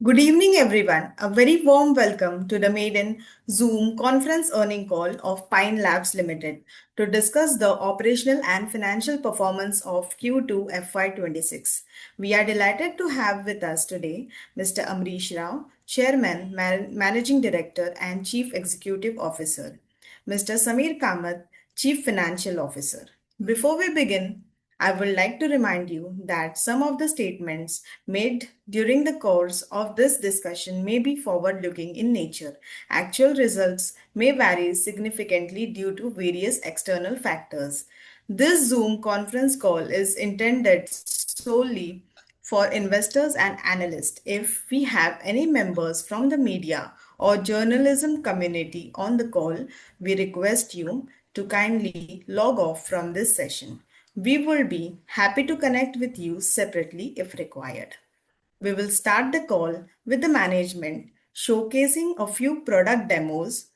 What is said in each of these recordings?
Good evening, everyone. A very warm welcome to the maiden Zoom conference earning call of Pinelabs Limited to discuss the operational and financial performance of Q2 FY26. We are delighted to have with us today Mr. Amrish Rao, Chairman, Managing Director, and Chief Executive Officer, Mr. Samir Kamath, Chief Financial Officer. Before we begin, I would like to remind you that some of the statements made during the course of this discussion may be forward looking in nature. Actual results may vary significantly due to various external factors. This Zoom conference call is intended solely for investors and analysts. If we have any members from the media or journalism community on the call, we request you to kindly log off from this session. We will be happy to connect with you separately if required. We will start the call with the management showcasing a few product demos,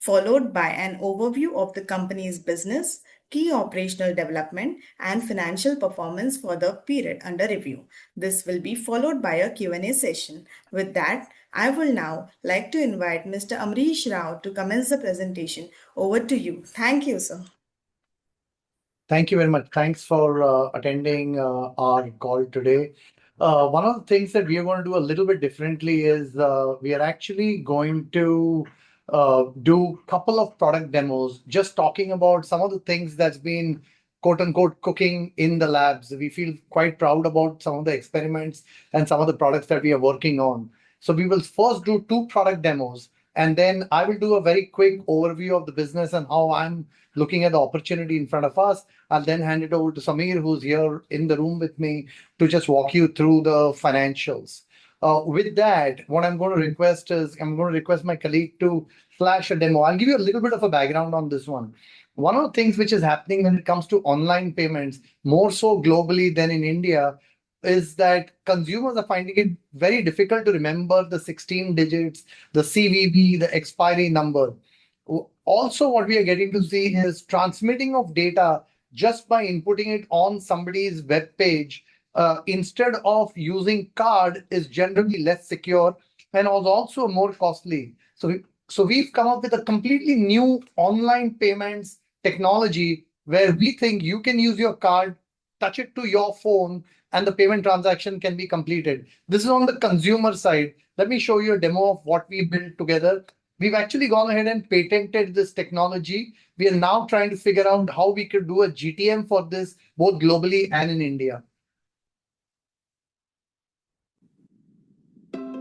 followed by an overview of the company's business, key operational development, and financial performance for the period under review. This will be followed by a Q&A session. With that, I will now like to invite Mr. Amrish Rao to commence the presentation. Over to you. Thank you, sir. Thank you very much. Thanks for attending our call today. One of the things that we are going to do a little bit differently is we are actually going to do a couple of product demos, just talking about some of the things that's been quote unquote cooking in the labs. We feel quite proud about some of the experiments and some of the products that we are working on. So we will first do two product demos, and then I will do a very quick overview of the business and how I'm looking at the opportunity in front of us. I'll then hand it over to Samir, who's here in the room with me, to just walk you through the financials. With that, what I'm going to request is I'm going to request my colleague to flash a demo. I'll give you a little bit of a background on this one. One of the things which is happening when it comes to online payments, more so globally than in India, is that consumers are finding it very difficult to remember the 16 digits, the CVV, the expiry number. Also, what we are getting to see is transmitting of data just by inputting it on somebody's web page instead of using card is generally less secure and was also more costly. So we've come up with a completely new online payments technology where we think you can use your card, touch it to your phone, and the payment transaction can be completed. This is on the consumer side. Let me show you a demo of what we built together. We've actually gone ahead and patented this technology. We are now trying to figure out how we could do a GTM for this, both globally and in India.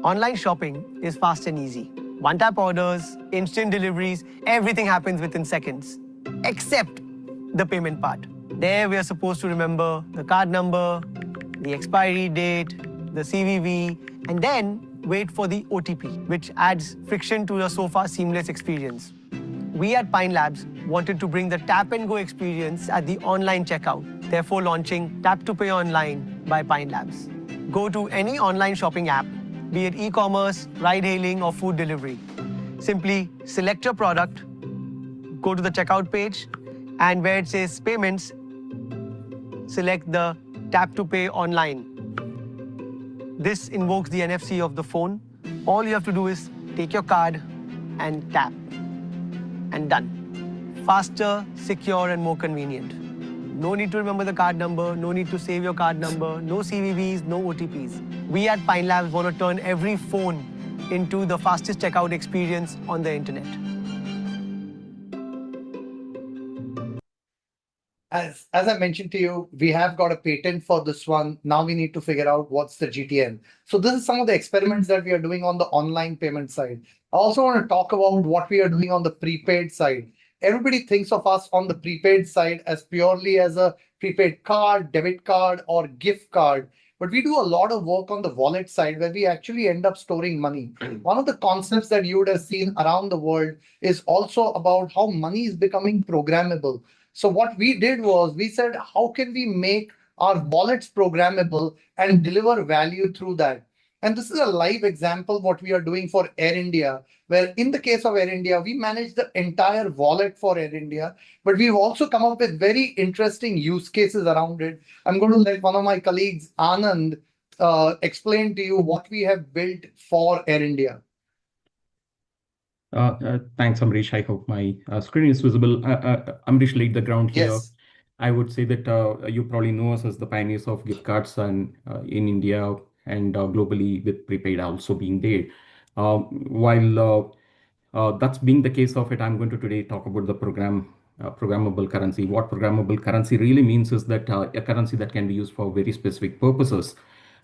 Online shopping is fast and easy. One-tap orders, instant deliveries, everything happens within seconds, except the payment part. There we are supposed to remember the card number, the expiry date, the CVV, and then wait for the OTP, which adds friction to your so far seamless experience. We at Pinelabs wanted to bring the tap and go experience at the online checkout, therefore launching Tap to Pay Online by Pinelabs. Go to any online shopping app, be it e-commerce, ride-hailing, or food delivery. Simply select your product, go to the checkout page, and where it says payments, select the Tap to Pay Online. This invokes the NFC of the phone. All you have to do is take your card and tap, and done. Faster, secure, and more convenient. No need to remember the card number, no need to save your card number, no CVVs, no OTPs. We at Pinelabs want to turn every phone into the fastest checkout experience on the internet. As I mentioned to you, we have got a patent for this one. Now we need to figure out what's the GTM. So this is some of the experiments that we are doing on the online payment side. I also want to talk about what we are doing on the prepaid side. Everybody thinks of us on the prepaid side as purely as a prepaid card, debit card, or gift card. But we do a lot of work on the wallet side where we actually end up storing money. One of the concepts that you would have seen around the world is also about how money is becoming programmable. So what we did was we said, how can we make our wallets programmable and deliver value through that? And this is a live example of what we are doing for Air India, where in the case of Air India, we manage the entire wallet for Air India, but we've also come up with very interesting use cases around it. I'm going to let one of my colleagues, Anand, explain to you what we have built for Air India. Thanks, Amrish. I hope my screen is visible. Amrish laid the ground here. Yes. I would say that you probably know us as the pioneers of gift cards and in India and globally with prepaid also being there. While that's being the case of it, I'm going to today talk about the programmable currency. What programmable currency really means is that a currency that can be used for very specific purposes.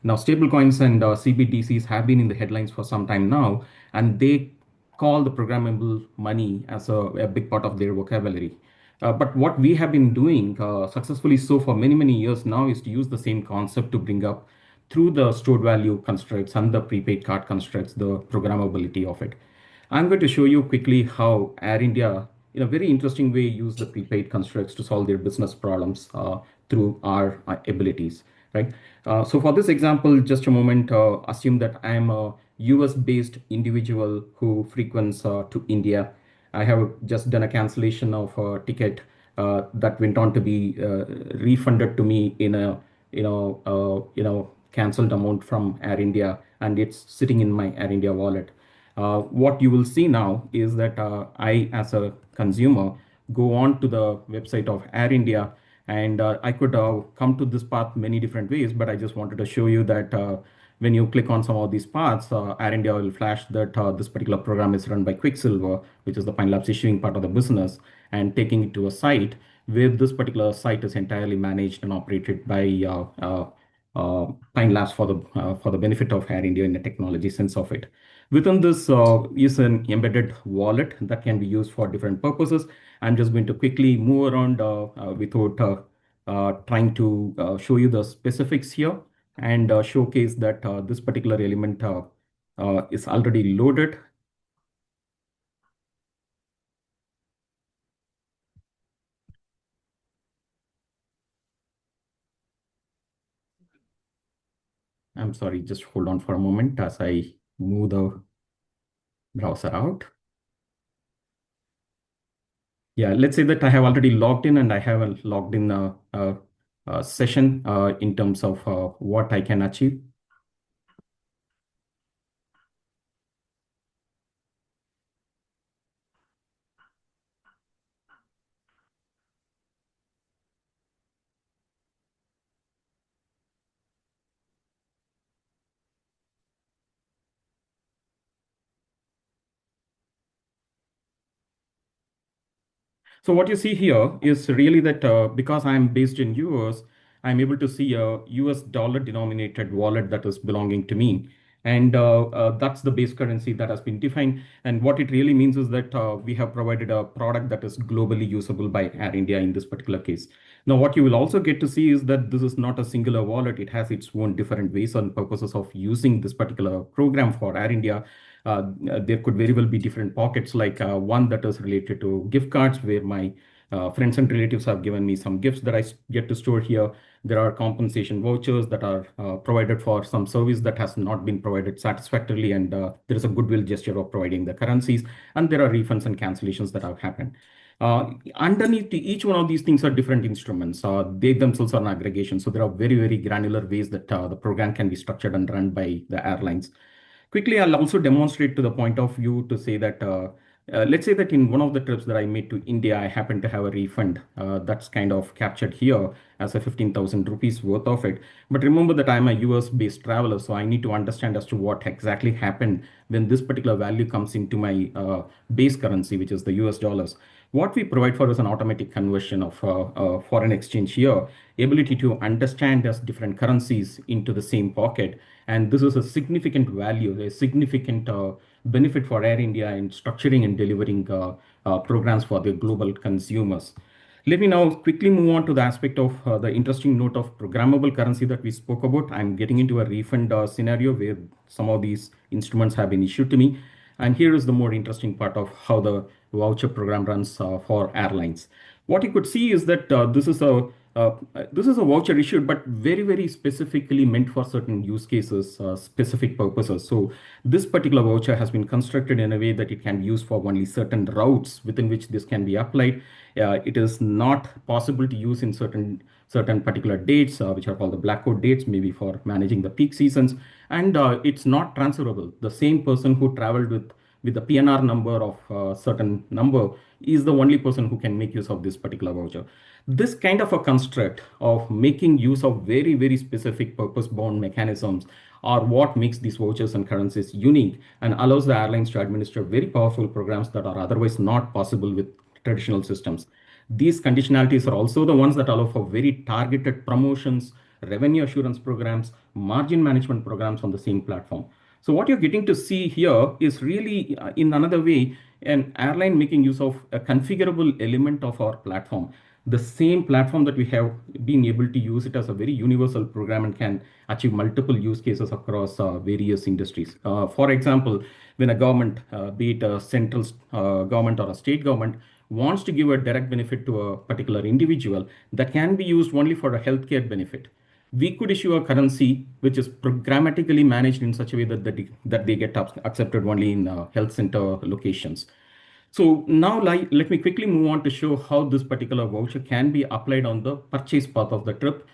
Now, stablecoins and CBDCs have been in the headlines for some time now, and they call the programmable money as a big part of their vocabulary. But what we have been doing successfully so for many, many years now is to use the same concept to bring up through the stored value constructs and the prepaid card constructs, the programmability of it. I'm going to show you quickly how Air India, in a very interesting way, use the prepaid constructs to solve their business problems through our abilities, right? So for this example, just a moment, assume that I am a US-based individual who frequents to India. I have just done a cancellation of a ticket that went on to be refunded to me in a cancelled amount from Air India, and it's sitting in my Air India wallet. What you will see now is that I, as a consumer, go on to the website of Air India, and I could come to this path many different ways, but I just wanted to show you that when you click on some of these paths, Air India will flash that this particular program is run by Quicksilver, which is the Pinelabs issuing part of the business, and taking it to a site where this particular site is entirely managed and operated by Pinelabs for the benefit of Air India in the technology sense of it. Within this is an embedded wallet that can be used for different purposes. I'm just going to quickly move around without trying to show you the specifics here and showcase that this particular element is already loaded. I'm sorry, just hold on for a moment as I move the browser out. Yeah, let's say that I have already logged in and I have a logged in session in terms of what I can achieve. So what you see here is really that because I'm based in US, I'm able to see a US dollar denominated wallet that is belonging to me. And that's the base currency that has been defined. And what it really means is that we have provided a product that is globally usable by Air India in this particular case. Now, what you will also get to see is that this is not a singular wallet. It has its own different ways and purposes of using this particular program for Air India. There could very well be different pockets, like one that is related to gift cards, where my friends and relatives have given me some gifts that I get to store here. There are compensation vouchers that are provided for some service that has not been provided satisfactorily, and there is a goodwill gesture of providing the currencies. And there are refunds and cancellations that have happened. Underneath each one of these things are different instruments. They themselves are an aggregation. So there are very, very granular ways that the program can be structured and run by the airlines. Quickly, I'll also demonstrate to the point of view to say that, let's say that in one of the trips that I made to India, I happen to have a refund that's kind of captured here as a 15,000 rupees worth of it. But remember that I'm a US based traveler, so I need to understand as to what exactly happened when this particular value comes into my base currency, which is the US dollars. What we provide for is an automatic conversion of foreign exchange here, ability to understand as different currencies into the same pocket. And this is a significant value, a significant benefit for Air India in structuring and delivering programs for the global consumers. Let me now quickly move on to the aspect of the interesting note of programmable currency that we spoke about. I'm getting into a refund scenario where some of these instruments have been issued to me. And here is the more interesting part of how the voucher program runs for airlines. What you could see is that this is a voucher issued, but very, very specifically meant for certain use cases, specific purposes. So this particular voucher has been constructed in a way that it can be used for only certain routes within which this can be applied. It is not possible to use in certain certain particular dates, which are called the black code dates, maybe for managing the peak seasons, and it's not transferable. The same person who traveled with the PNR number of certain number is the only person who can make use of this particular voucher. This kind of a construct of making use of very, very specific purpose-bound mechanisms are what makes these vouchers and currencies unique and allows the airlines to administer very powerful programs that are otherwise not possible with traditional systems. These conditionalities are also the ones that allow for very targeted promotions, revenue assurance programs, margin management programs on the same platform. So what you're getting to see here is really, in another way, an airline making use of a configurable element of our platform. The same platform that we have been able to use it as a very universal program and can achieve multiple use cases across various industries. For example, when a government, be it a central government or a state government, wants to give a direct benefit to a particular individual, that can be used only for a healthcare benefit. We could issue a currency which is programmatically managed in such a way that they get accepted only in health center locations. So now let me quickly move on to show how this particular voucher can be applied on the purchase path of the trip,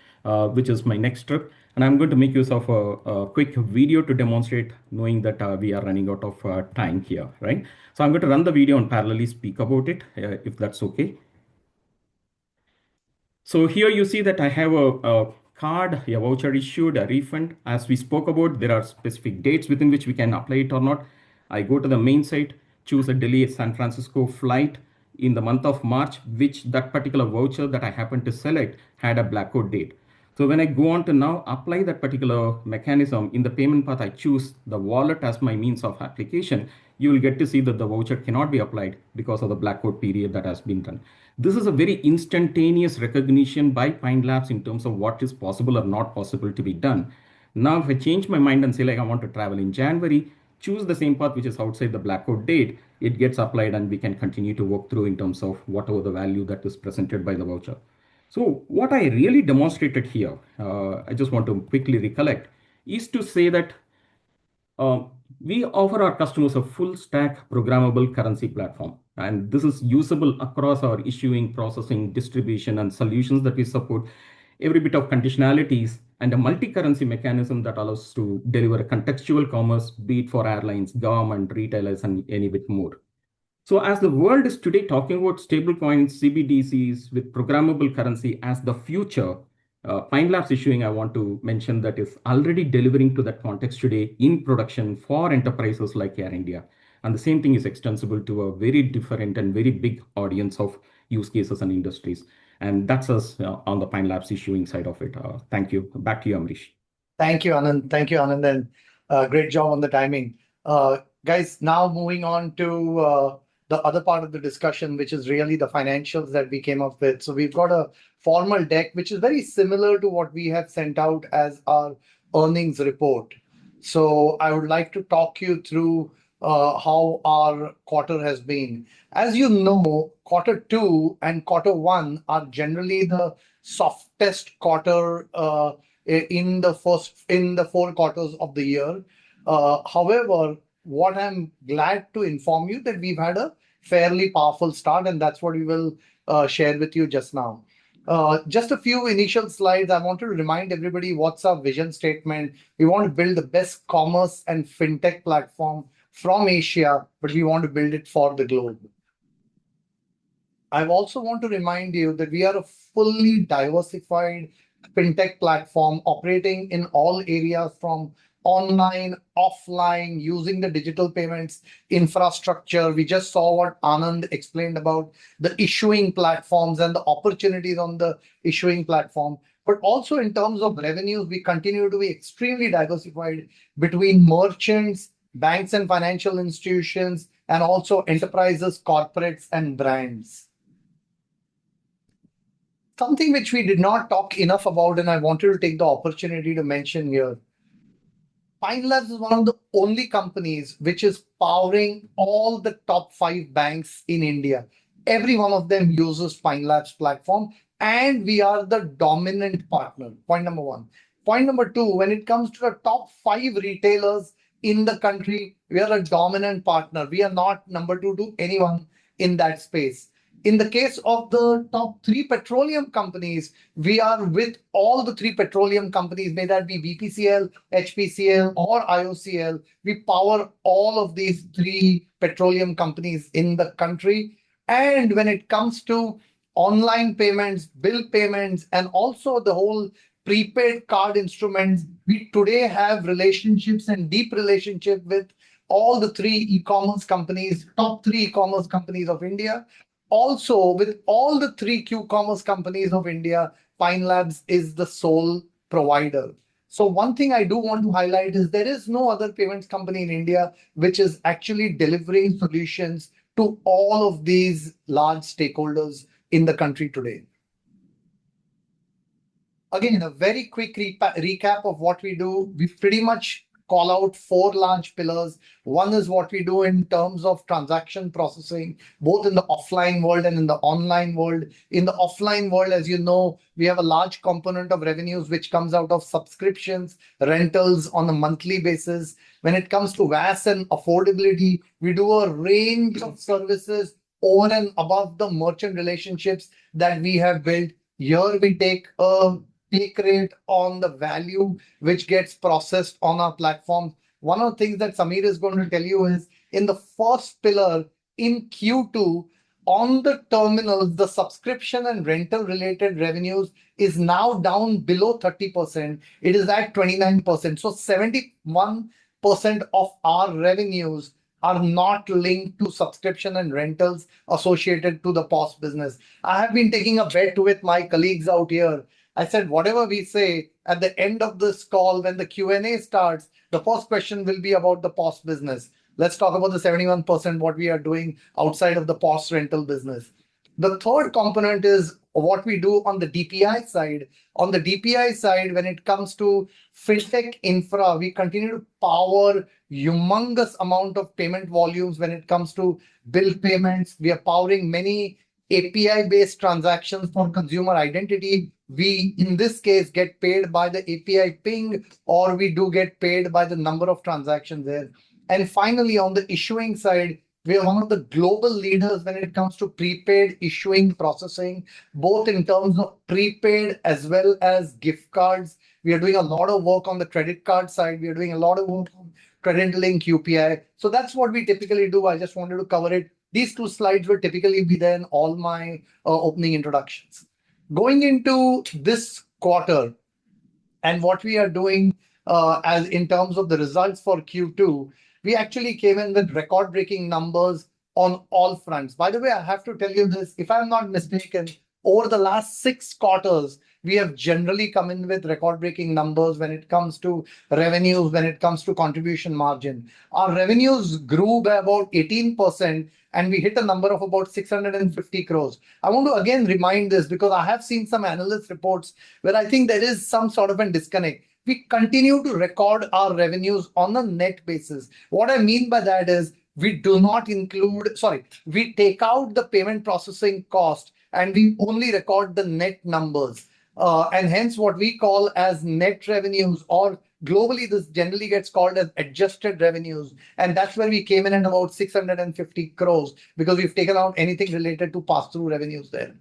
which is my next trip. And I'm going to make use of a quick video to demonstrate, knowing that we are running out of time here, right? So I'm going to run the video and parallelly speak about it, if that's okay. So here you see that I have a card, a voucher issued, a refund. As we spoke about, there are specific dates within which we can apply it or not. I go to the main site, choose a Delhi San Francisco flight in the month of March, which that particular voucher that I happen to select had a black code date. So when I go on to now apply that particular mechanism in the payment path, I choose the wallet as my means of application. You will get to see that the voucher cannot be applied because of the black code period that has been done. This is a very instantaneous recognition by Pinelabs in terms of what is possible or not possible to be done. Now, if I change my mind and say like I want to travel in January, choose the same path which is outside the black code date, it gets applied and we can continue to work through in terms of whatever the value that is presented by the voucher. So what I really demonstrated here, I just want to quickly recollect, is to say that we offer our customers a full stack programmable currency platform. And this is usable across our issuing, processing, distribution, and solutions that we support. Every bit of conditionalities and a multi-currency mechanism that allows us to deliver a contextual commerce, be it for airlines, government, retailers, and any bit more. So as the world is today talking about stablecoins, CBDCs with programmable currency as the future, Pinelabs issuing, I want to mention that is already delivering to that context today in production for enterprises like Air India. And the same thing is extensible to a very different and very big audience of use cases and industries. And that's us on the Pinelabs issuing side of it. Thank you. Back to you, Amrish. Thank you, Anand. Thank you, Anand. And great job on the timing. Guys, now moving on to the other part of the discussion, which is really the financials that we came up with. So we've got a formal deck, which is very similar to what we have sent out as our earnings report. So I would like to talk you through how our quarter has been. As you know, quarter two and quarter one are generally the softest quarter in the 4 quarters of the year. However, what I'm glad to inform you that we've had a fairly powerful start, and that's what we will share with you just now. Just a few initial slides. I want to remind everybody what's our vision statement. We want to build the best commerce and fintech platform from Asia, but we want to build it for the globe. I also want to remind you that we are a fully diversified fintech platform operating in all areas from online, offline, using the digital payments infrastructure. We just saw what Anand explained about the issuing platforms and the opportunities on the issuing platform. But also in terms of revenues, we continue to be extremely diversified between merchants, banks and financial institutions, and also enterprises, corporates, and brands. Something which we did not talk enough about, and I wanted to take the opportunity to mention here. Pinelabs is one of the only companies which is powering all the top 5 banks in India. Every one of them uses Pinelabs platform, and we are the dominant partner. Point number 1. Point number 2, when it comes to the top 5 retailers in the country, we are a dominant partner. We are not number 2 to anyone in that space. In the case of the top three petroleum companies, we are with all the three petroleum companies, may that be BPCL, HPCL, or IOCL. We power all of these three petroleum companies in the country. And when it comes to online payments, bill payments, and also the whole prepaid card instruments, we today have relationships and deep relationship with all the three e-commerce companies, top three e-commerce companies of India. Also, with all the three Q-commerce companies of India, Pinelabs is the sole provider. So one thing I do want to highlight is there is no other payments company in India which is actually delivering solutions to all of these large stakeholders in the country today. Again, a very quick recap of what we do. We pretty much call out four large pillars. One is what we do in terms of transaction processing, both in the offline world and in the online world. In the offline world, as you know, we have a large component of revenues which comes out of subscriptions, rentals on a monthly basis. When it comes to VAS and affordability, we do a range of services over and above the merchant relationships that we have built. Here we take a take rate on the value which gets processed on our platform. One of the things that Samir is going to tell you is in the first pillar in Q2, on the terminals, the subscription and rental related revenues is now down below 30%. It is at 29%. So 71% of our revenues are not linked to subscription and rentals associated to the POS business. I have been taking a bet with my colleagues out here. I said, whatever we say at the end of this call, when the Q&A starts, the first question will be about the POS business. Let's talk about the 71% what we are doing outside of the POS rental business. The third component is what we do on the DPI side. On the DPI side, when it comes to fintech infra, we continue to power humongous amount of payment volumes when it comes to bill payments. We are powering many API-based transactions for consumer identity. We, in this case, get paid by the API ping, or we do get paid by the number of transactions there. And finally, on the issuing side, we are one of the global leaders when it comes to prepaid issuing processing, both in terms of prepaid as well as gift cards. We are doing a lot of work on the credit card side. We are doing a lot of work on credit link UPI. So that's what we typically do. I just wanted to cover it. These two slides will typically be there in all my opening introductions. Going into this quarter and what we are doing as in terms of the results for Q2, we actually came in with record-breaking numbers on all fronts. By the way, I have to tell you this, if I'm not mistaken, over the last 6 quarters, we have generally come in with record-breaking numbers when it comes to revenues, when it comes to contribution margin. Our revenues grew by about 18%, and we hit a number of about 650 crores. I want to again remind this because I have seen some analyst reports where I think there is some sort of a disconnect. We continue to record our revenues on a net basis. What I mean by that is we do not include, we take out the payment processing cost and we only record the net numbers. And hence what we call as net revenues, or globally this generally gets called as adjusted revenues. And that's where we came in at about 650 crores because we've taken out anything related to pass-through revenues there.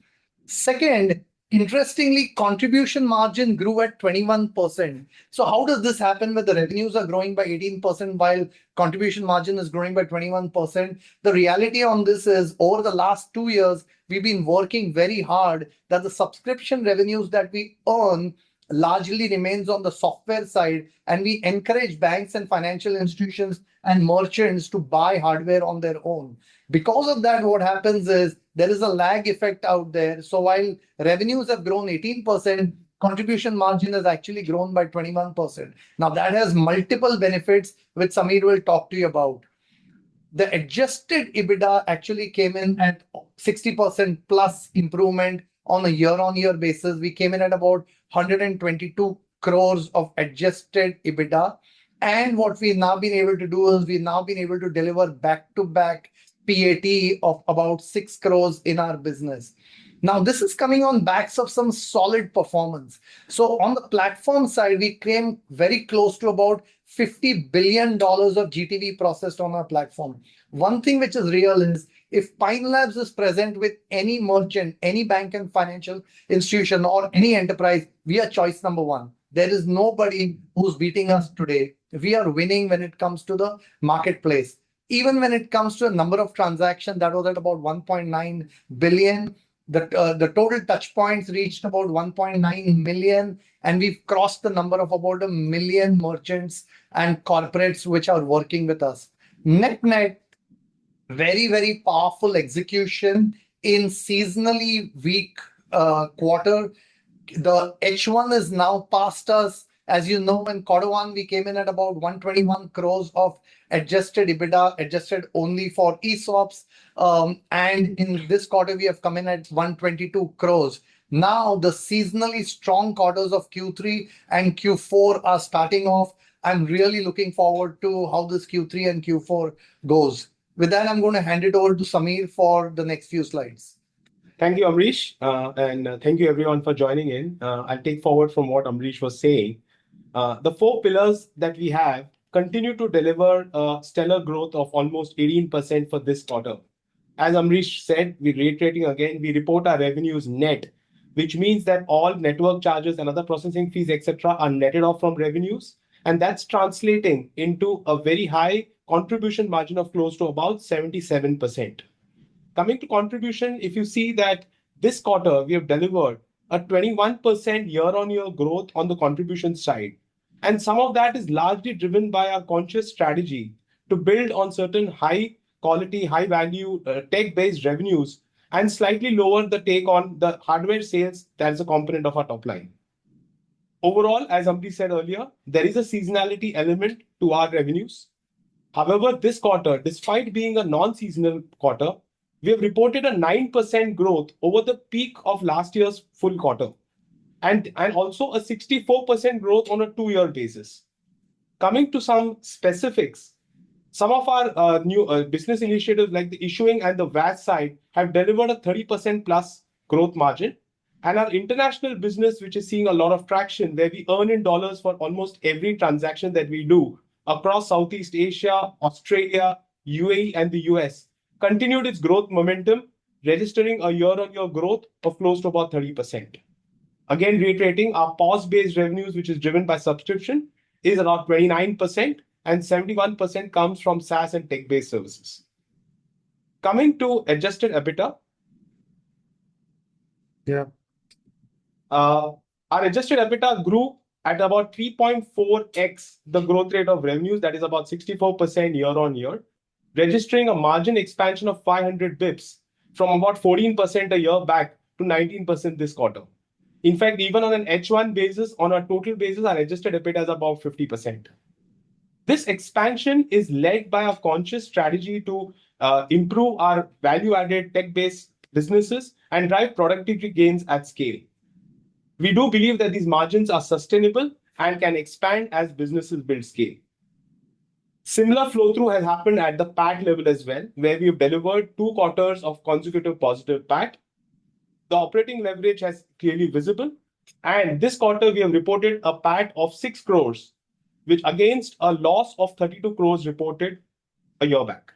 Second, interestingly, contribution margin grew at 21%. So how does this happen where the revenues are growing by 18% while contribution margin is growing by 21%? The reality on this is over the last 2 years, we've been working very hard that the subscription revenues that we earn largely remains on the software side, and we encourage banks and financial institutions and merchants to buy hardware on their own. Because of that, what happens is there is a lag effect out there. So while revenues have grown 18%, contribution margin has actually grown by 21%. Now that has multiple benefits, which Samir will talk to you about. The adjusted EBITDA actually came in at 60% plus improvement on a year-on-year basis. We came in at about 122 crores of adjusted EBITDA. And what we've now been able to do is we've now been able to deliver back-to-back PAT of about 6 crores in our business. Now, this is coming on backs of some solid performance. So on the platform side, we came very close to about $50 billion of GTV processed on our platform. One thing which is real is If Pinelabs is present with any merchant, any bank and financial institution, or any enterprise, we are choice number one. There is nobody who's beating us today. We are winning when it comes to the marketplace. Even when it comes to a number of transactions, that was at about 1.9 billion. The total touch points reached about 1.9 million, and we've crossed the number of about 1 million merchants and corporates which are working with us. Net, very, very powerful execution in seasonally weak quarter. The H1 is now past us. As you know, in quarter one, we came in at about 121 crores of adjusted EBITDA, adjusted only for ESOPs. And in this quarter, we have come in at 122 crores. Now, the seasonally strong quarters of Q3 and Q4 are starting off. I'm really looking forward to how this Q3 and Q4 goes. With that, I'm going to hand it over to Samir for the next few slides. Thank you, Amrish, and thank you everyone for joining in. I'll take forward from what Amrish was saying. The 4 pillars that we have continue to deliver stellar growth of almost 18% for this quarter. As Amrish said, we're reiterating again, we report our revenues net, which means that all network charges and other processing fees, etc., are netted off from revenues. And that's translating into a very high contribution margin of close to about 77%. Coming to contribution, if you see that this quarter we have delivered a 21% year-on-year growth on the contribution side. And some of that is largely driven by our conscious strategy to build on certain high quality, high value tech-based revenues and slightly lower the take on the hardware sales that is a component of our top line. Overall, as Amrish said earlier, there is a seasonality element to our revenues. However, this quarter, despite being a non-seasonal quarter, we have reported a 9% growth over the peak of last year's full quarter, and also a 64% growth on a 2-year basis. Coming to some specifics, some of our new business initiatives like the issuing and the VAS side have delivered a 30% plus growth margin. And our international business, which is seeing a lot of traction, where we earn in dollars for almost every transaction that we do across Southeast Asia, Australia, UAE, and the US, continued its growth momentum, registering a year-on-year growth of close to about 30%. Again, reiterating, our POS-based revenues, which is driven by subscription, is about 29%, and 71% comes from SaaS and tech-based services. Coming to adjusted EBITDA. Our adjusted EBITDA grew at about 3.4x the growth rate of revenues, that is about 64% year-on-year, registering a margin expansion of 500 bips from about 14% a year back to 19% this quarter. In fact, even on an H1 basis, on a total basis, our adjusted EBITDA is about 50%. This expansion is led by a conscious strategy to improve our value-added tech-based businesses and drive productivity gains at scale. We do believe that these margins are sustainable and can expand as businesses build scale. Similar flow-through has happened at the PAT level as well, where we have delivered 2 quarters of consecutive positive PAT. The operating leverage has clearly visible, and this quarter we have reported a PAT of 6 crores, which against a loss of 32 crores reported a year back.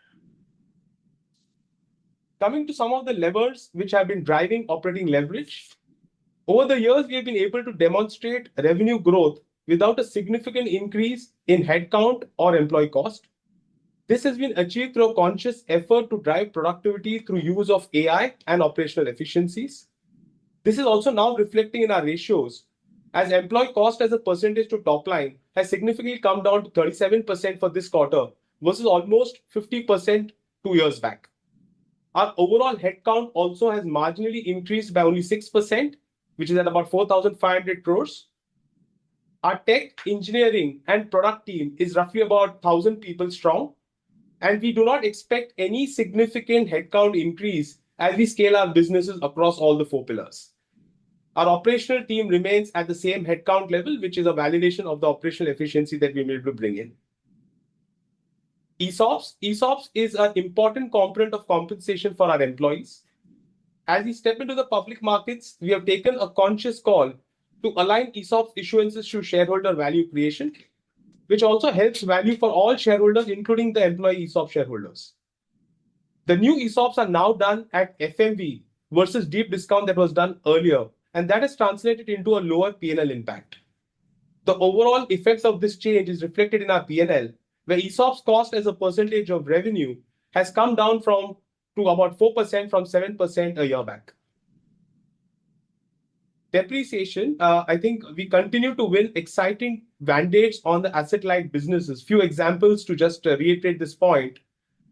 Coming to some of the levers which have been driving operating leverage, over the years we have been able to demonstrate revenue growth without a significant increase in headcount or employee cost. This has been achieved through a conscious effort to drive productivity through use of AI and operational efficiencies. This is also now reflecting in our ratios, as employee cost as a percentage to top line has significantly come down to 37% for this quarter versus almost 50% 2 years back. Our overall headcount also has marginally increased by only 6%, which is at about 4,500 crores. Our tech, engineering, and product team is roughly about 1,000 people strong, and we do not expect any significant headcount increase as we scale our businesses across all the 4 pillars. Our operational team remains at the same headcount level, which is a validation of the operational efficiency that we're able to bring in. ESOPs is an important component of compensation for our employees. As we step into the public markets, we have taken a conscious call to align ESOP issuances to shareholder value creation, which also helps value for all shareholders, including the employee ESOP shareholders. The new ESOPs are now done at FMV versus deep discount that was done earlier, and that has translated into a lower P&L impact. The overall effects of this change is reflected in our P&L, where ESOPs cost as a percentage of revenue has come down to about 4% from 7% a year back. Depreciation, I think we continue to win exciting mandates on the asset-light businesses. Few examples to just reiterate this point.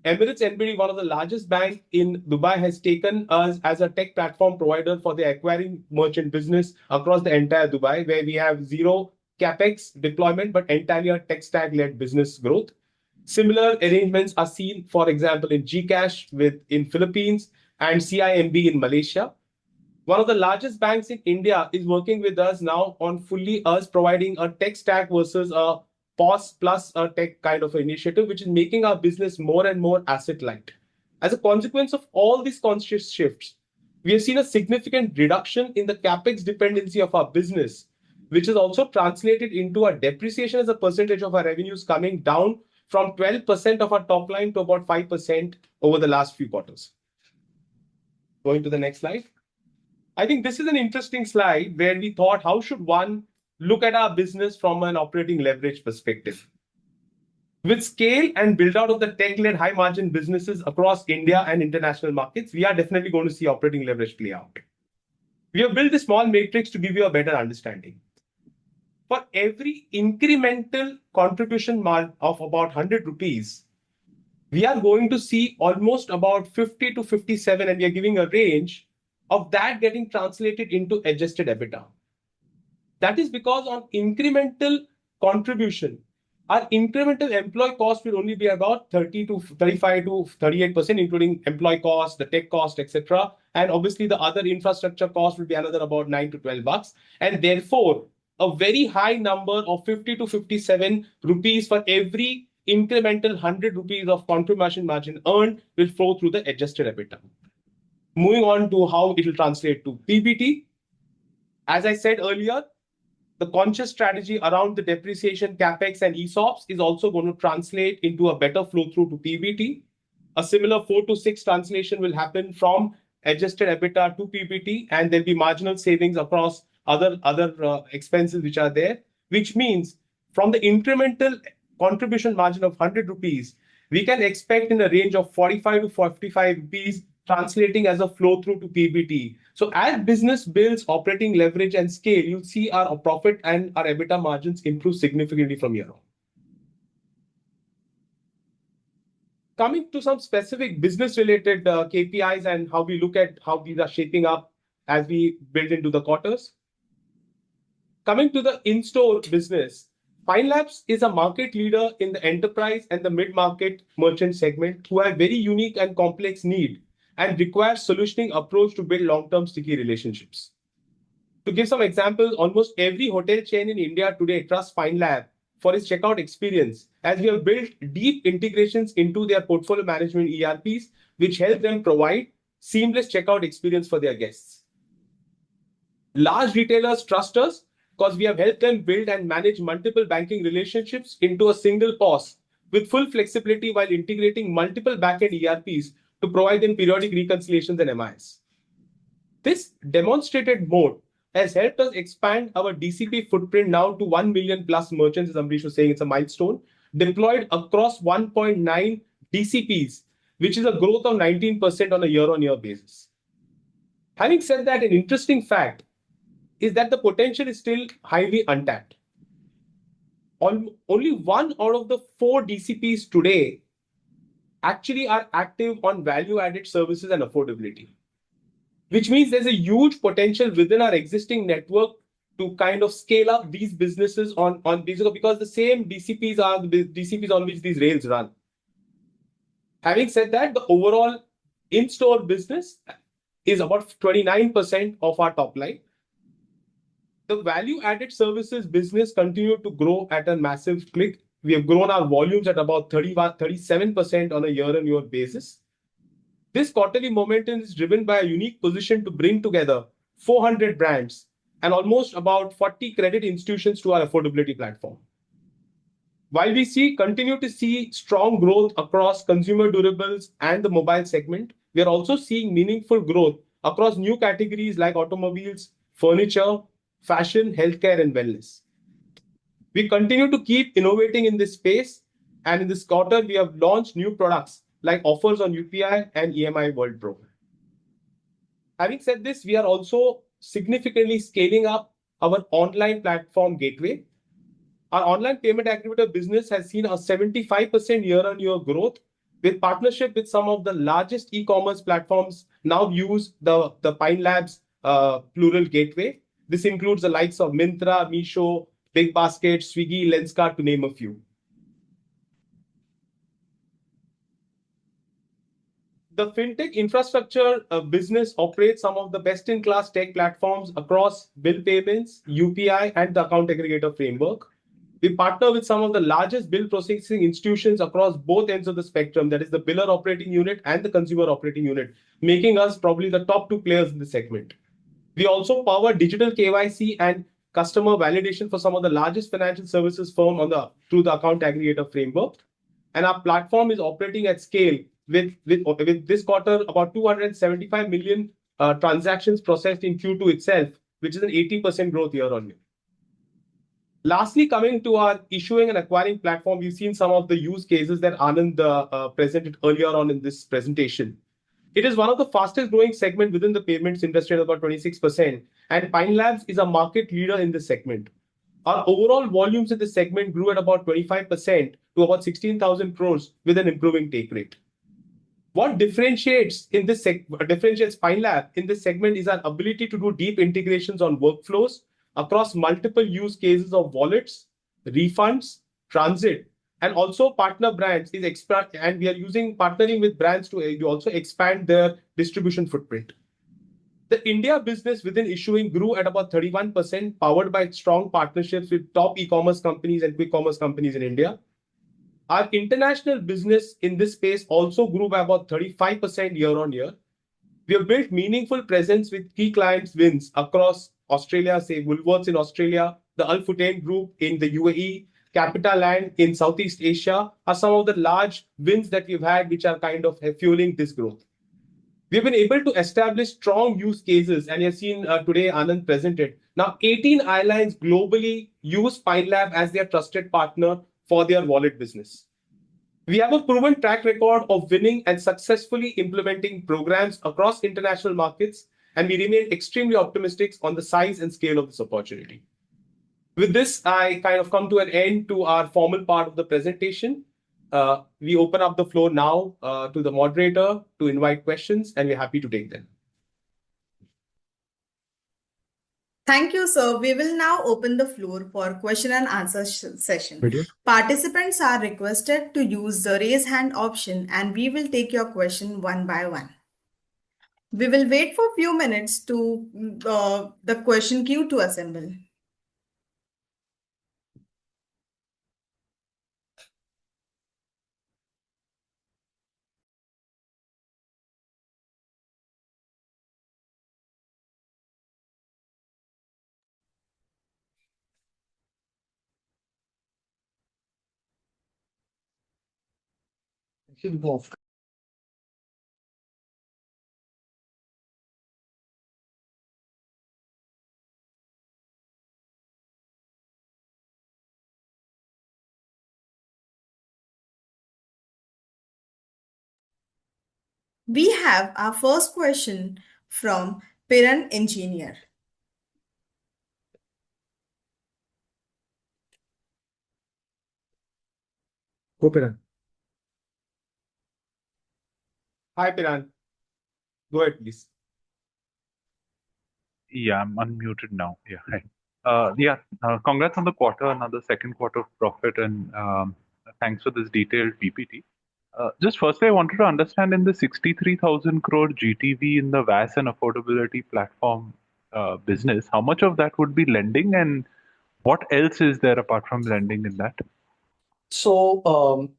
Emirates NBD, one of the largest banks in Dubai, has taken us as a tech platform provider for the acquiring merchant business across the entire Dubai, where we have zero capex deployment, but entirely a tech stack-led business growth. Similar arrangements are seen, for example, in GCash in Philippines and CIMB in Malaysia. One of the largest banks in India is working with us now on fully us providing a tech stack versus a POS plus a tech kind of initiative, which is making our business more and more asset light. As a consequence of all these conscious shifts, we have seen a significant reduction in the capex dependency of our business, which is also translated into a depreciation as a percentage of our revenues coming down from 12% of our top line to about 5% over the last few quarters. Going to the next slide. I think this is an interesting slide where we thought, how should one look at our business from an operating leverage perspective? With scale and build out of the tech-led high margin businesses across India and international markets, we are definitely going to see operating leverage play out. We have built this small matrix to give you a better understanding. For every incremental contribution of about 100 rupees, we are going to see almost about 50 to 57, and we are giving a range of that getting translated into adjusted EBITDA. That is because on incremental contribution, our incremental employee cost will only be about 30 to 35 to 38%, including employee cost, the tech cost, etc. And obviously the other infrastructure cost will be another about 9 to 12 bucks. And therefore, a very high number of 50 to 57 rupees for every incremental 100 rupees of contribution margin earned will flow through the adjusted EBITDA. Moving on to how it will translate to PBT. As I said earlier, the conscious strategy around the depreciation, capex, and ESOPs is also going to translate into a better flow through to PBT. A similar 4 to 6 translation will happen from adjusted EBITDA to PBT, and there'll be marginal savings across other expenses which are there, which means from the incremental contribution margin of 100 rupees, we can expect in a range of 45 to 45 rupees translating as a flow through to PBT. So as business builds operating leverage and scale, you'll see our profit and our EBITDA margins improve significantly from here on. Coming to some specific business related KPIs and how we look at how these are shaping up as we build into the quarters. Coming to the in-store business, Pinelabs is a market leader in the enterprise and the mid-market merchant segment who have very unique and complex need and require solutioning approach to build long-term sticky relationships. To give some examples, almost every hotel chain in India today trusts Pinelabs for its checkout experience, as we have built deep integrations into their portfolio management ERPs, which help them provide seamless checkout experience for their guests. Large retailers trust us because we have helped them build and manage multiple banking relationships into a single POS with full flexibility while integrating multiple backend ERPs to provide them periodic reconciliations and MIS. This demonstrated mode has helped us expand our DCP footprint now to 1 million plus merchants, as Amrish was saying, it's a milestone, deployed across 1.9 DCPs, which is a growth of 19% on a year-on-year basis. Having said that, an interesting fact is that the potential is still highly untapped. Only 1 out of the 4 DCPs today actually are active on value-added services and affordability, which means there's a huge potential within our existing network to kind of scale up these businesses on these, because the same DCPs are the DCPs on which these rails run. Having said that, the overall in-store business is about 29% of our top line. The value-added services business continued to grow at a massive clip. We have grown our volumes at about 37% on a year-on-year basis. This quarterly momentum is driven by a unique position to bring together 400 brands and almost about 40 credit institutions to our affordability platform. While we continue to see strong growth across consumer durables and the mobile segment, we are also seeing meaningful growth across new categories like automobiles, furniture, fashion, healthcare, and wellness. We continue to keep innovating in this space, and in this quarter, we have launched new products like offers on UPI and EMI World Pro. Having said this, we are also significantly scaling up our online platform gateway. Our online payment aggregator business has seen a 75% year-on-year growth with partnership with some of the largest e-commerce platforms now use the Pinelabs plural gateway. This includes the likes of Myntra, Meesho, Big Basket, Swiggy, Lenskart, to name a few. The fintech infrastructure business operates some of the best-in-class tech platforms across bill payments, UPI, and the account aggregator framework. We partner with some of the largest bill processing institutions across both ends of the spectrum, that is the biller operating unit and the consumer operating unit, making us probably the top two players in the segment. We also power digital KYC and customer validation for some of the largest financial services firm through the account aggregator framework. And our platform is operating at scale with this quarter about 275 million transactions processed in Q2 itself, which is an 80% growth year-on-year. Lastly, coming to our issuing and acquiring platform, we've seen some of the use cases that Anand presented earlier on in this presentation. It is one of the fastest growing segments within the payments industry at about 26%, and Pinelabs is a market leader in this segment. Our overall volumes in this segment grew at about 25% to about 16,000 crores with an improving take rate. What differentiates Pinelabs in this segment is our ability to do deep integrations on workflows across multiple use cases of wallets, refunds, transit, and also partner brands and we are partnering with brands to also expand their distribution footprint. The India business within issuing grew at about 31%, powered by strong partnerships with top e-commerce companies and quick commerce companies in India. Our international business in this space also grew by about 35% year-on-year. We have built meaningful presence with key clients wins across Australia, say Woolworths in Australia, the Al Futtaim Group in the UAE, CapitaLand in Southeast Asia are some of the large wins that we've had, which are kind of fueling this growth. We've been able to establish strong use cases, and you've seen today Anand presented. Now, 18 airlines globally use Pinelab as their trusted partner for their wallet business. We have a proven track record of winning and successfully implementing programs across international markets, and we remain extremely optimistic on the size and scale of this opportunity. With this, I kind of come to an end to our formal part of the presentation. We open up the floor now to the moderator to invite questions, and we're happy to take them. Thank you, sir. We will now open the floor for question and answer session. Participants are requested to use the raise hand option, and we will take your question one by one. We will wait for a few minutes to the question queue to assemble. We have our first question from Piran Engineer. Go, Piran. Hi, Piran. Go ahead, please. Yeah, I'm unmuted now. Yeah, hi. Congrats on the quarter, another second quarter of profit, and thanks for this detailed PPT. Just firstly, I wanted to understand in the 63,000 crore GTV in the VAS and affordability platform business, how much of that would be lending, and what else is there apart from lending in that? So,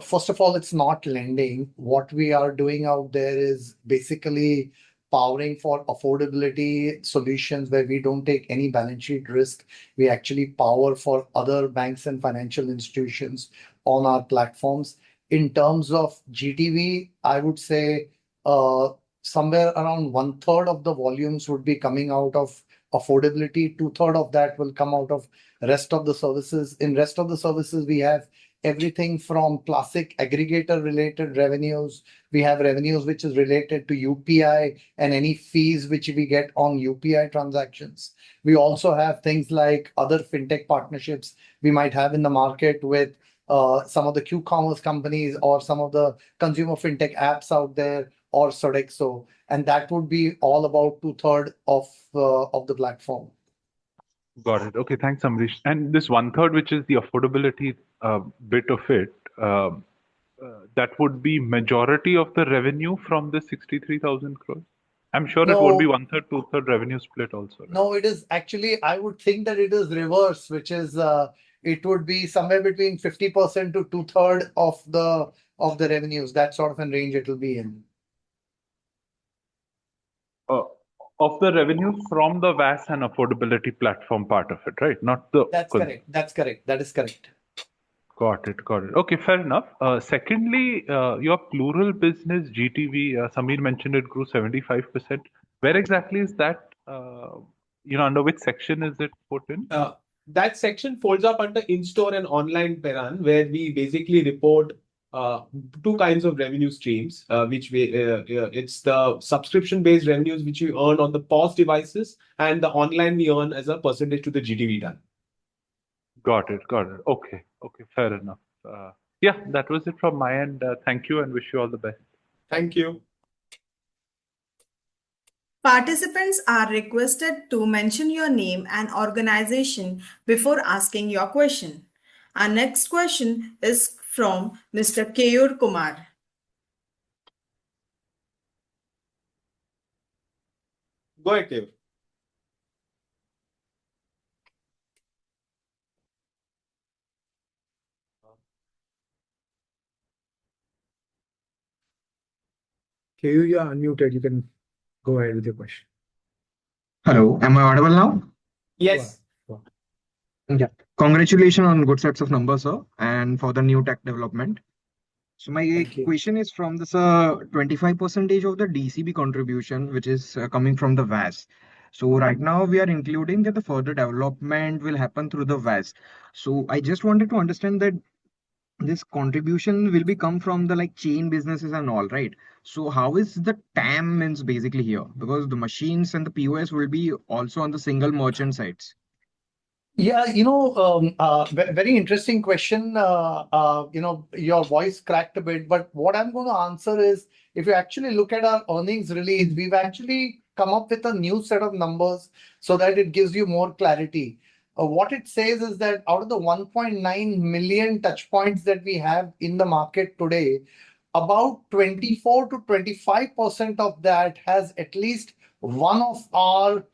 first of all, it's not lending. What we are doing out there is basically powering for affordability solutions where we don't take any balance sheet risk. We actually power for other banks and financial institutions on our platforms. In terms of GTV, I would say somewhere around 1/3 of the volumes would be coming out of affordability. 2/3 of that will come out of rest of the services. In rest of the services, we have everything from classic aggregator related revenues. We have revenues which is related to UPI and any fees which we get on UPI transactions. We also have things like other fintech partnerships we might have in the market with some of the Q-commerce companies or some of the consumer fintech apps out there or Sodexo, and that would be all about 2/3 of the platform. Got it. Okay, thanks, Amrish. And this 1/3, which is the affordability bit of it, that would be majority of the revenue from the 63,000 crores. I'm sure it won't be No, 1/3, 2/3 revenue split also, right? no, it is actually, I would think that it is reverse, which is it would be somewhere between 50% to 2/3 of the revenues. That sort of a range it will be in. Uh, of the revenue from the VAS and affordability platform part of it, right? Not the. That's correct. That's correct. That is correct. Got it. Got it. Okay, fair enough. Secondly, your plural business GTV, Samir mentioned it grew 75%. Where exactly is that? Under which section is it put in? That section folds up under in-store and online, Peran, where we basically report two kinds of revenue streams, it's the subscription-based revenues which we earn on the POS devices, and the online we earn as a percentage to the GTV done. Got it. Got it. Okay. Okay. Fair enough. Yeah, that was it from my end. Thank you and wish you all the best. Thank you. Participants are requested to mention your name and organization before asking your question. Our next question is from Mr. Keyur Kumar. Go ahead, Kev. Keyur, you are unmuted. You can go ahead with your question. Hello, am I audible now? Yes. Yeah. Congratulations on good sets of numbers, sir, and for the new tech development. So my Thank you. question is from this 25% of the DCB contribution, which is coming from the VAS. So right now we are including that the further development will happen through the VAS. So I just wanted to understand that this contribution will be come from the like chain businesses and all, right? So how is the TAM means basically here? Because the machines and the POS will be also on the single merchant sites. Yeah, very interesting question. Your voice cracked a bit, but what I'm going to answer is, if you actually look at our earnings release, we've actually come up with a new set of numbers so that it gives you more clarity. What it says is that out of the 1.9 million touch points that we have in the market today, about 24 to 25% of that has at least one of our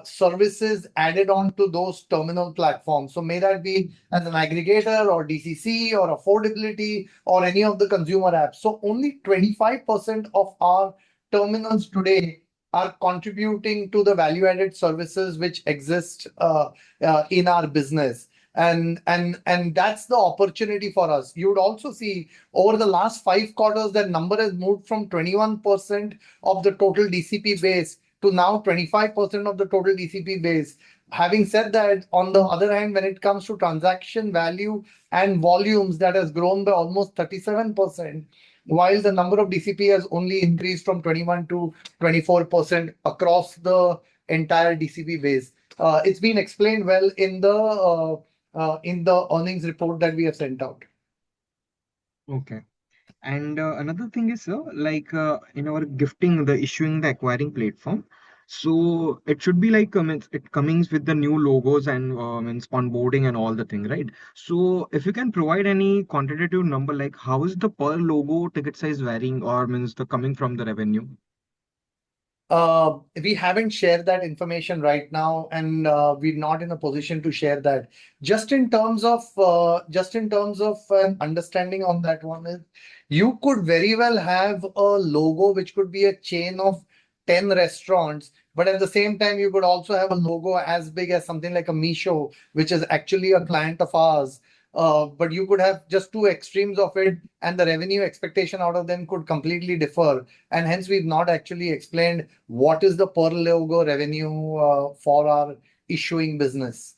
services added on to those terminal platforms. So may that be as an aggregator or DCC or affordability or any of the consumer apps. So only 25% of our terminals today are contributing to the value-added services which exist in our business. And that's the opportunity for us. You would also see over the last 5 quarters, that number has moved from 21% of the total DCP base to now 25% of the total DCP base. Having said that, on the other hand, when it comes to transaction value and volumes, that has grown by almost 37%, while the number of DCP has only increased from 21 to 24% across the entire DCP base. It's been explained well in the earnings report that we have sent out. Okay. And another thing is, sir, like in our gifting, the issuing, the acquiring platform. So it should be like it comes with the new logos and means onboarding and all the thing, right? So if you can provide any quantitative number, like how is the per logo ticket size varying or means the coming from the revenue? We haven't shared that information right now, and we're not in a position to share that. Just in terms of an understanding on that one is, you could very well have a logo which could be a chain of 10 restaurants, but at the same time, you could also have a logo as big as something like a Misho, which is actually a client of ours. But you could have just two extremes of it, and the revenue expectation out of them could completely differ. And hence, we've not actually explained what is the per logo revenue for our issuing business.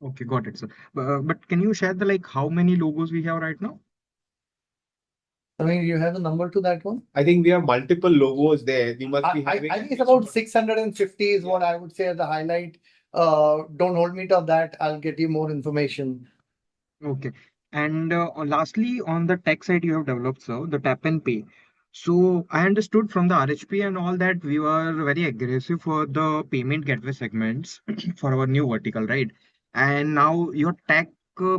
Okay, got it, sir. But can you share the like how many logos we have right now? I mean, you have a number to that one? I think we have multiple logos there. We must be having. I think it's about 650 is what I would say as the highlight. Don't hold me to that. I'll get you more information. Okay. And lastly, on the tech side you have developed, sir, the tap and pay. So I understood from the RHP and all that we were very aggressive for the payment gateway segments for our new vertical, right? And now your tech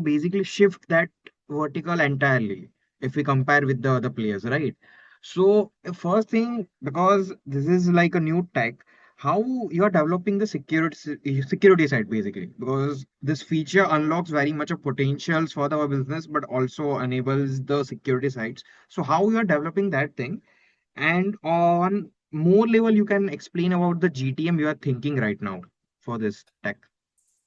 basically shift that vertical entirely if we compare with the other players, right? So first thing, because this is like a new tech, how you are developing the security side basically, because this feature unlocks very much of potentials for our business but also enables the security sides. So how you are developing that thing, and on more level you can explain about the GTM you are thinking right now for this tech.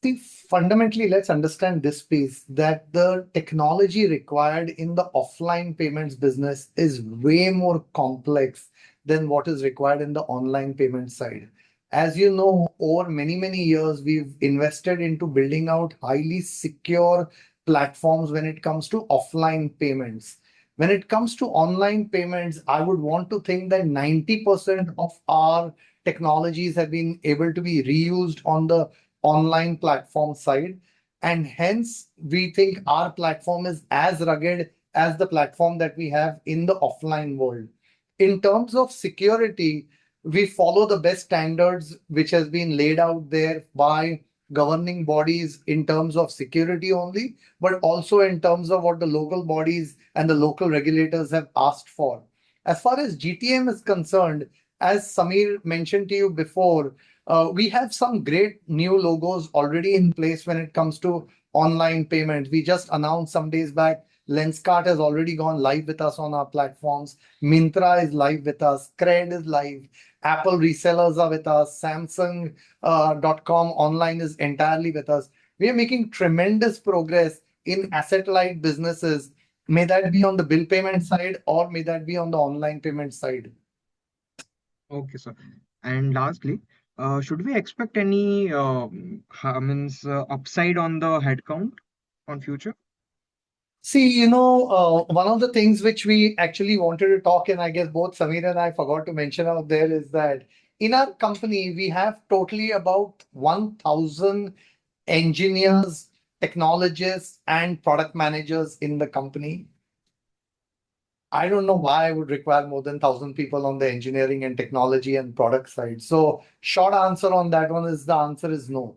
See, fundamentally, let's understand this piece that the technology required in the offline payments business is way more complex than what is required in the online payment side. As you know, over many, many years, we've invested into building out highly secure platforms when it comes to offline payments. When it comes to online payments, I would want to think that 90% of our technologies have been able to be reused on the online platform side. And hence, we think our platform is as rugged as the platform that we have in the offline world. In terms of security, we follow the best standards which has been laid out there by governing bodies in terms of security only, but also in terms of what the local bodies and the local regulators have asked for. As far as GTM is concerned, as Samir mentioned to you before, we have some great new logos already in place when it comes to online payments. We just announced some days back, Lenskart has already gone live with us on our platforms. Myntra is live with us. Cred is live. Apple resellers are with us. Samsung.com online is entirely with us. We are making tremendous progress in asset-light businesses. May that be on the bill payment side or may that be on the online payment side. Okay, sir. And lastly, should we expect any upside on the headcount on future? See, one of the things which we actually wanted to talk, and I guess both Samir and I forgot to mention out there, is that in our company, we have totally about 1,000 engineers, technologists, and product managers in the company. I don't know why I would require more than 1,000 people on the engineering and technology and product side. So, short answer on that one is the answer is no.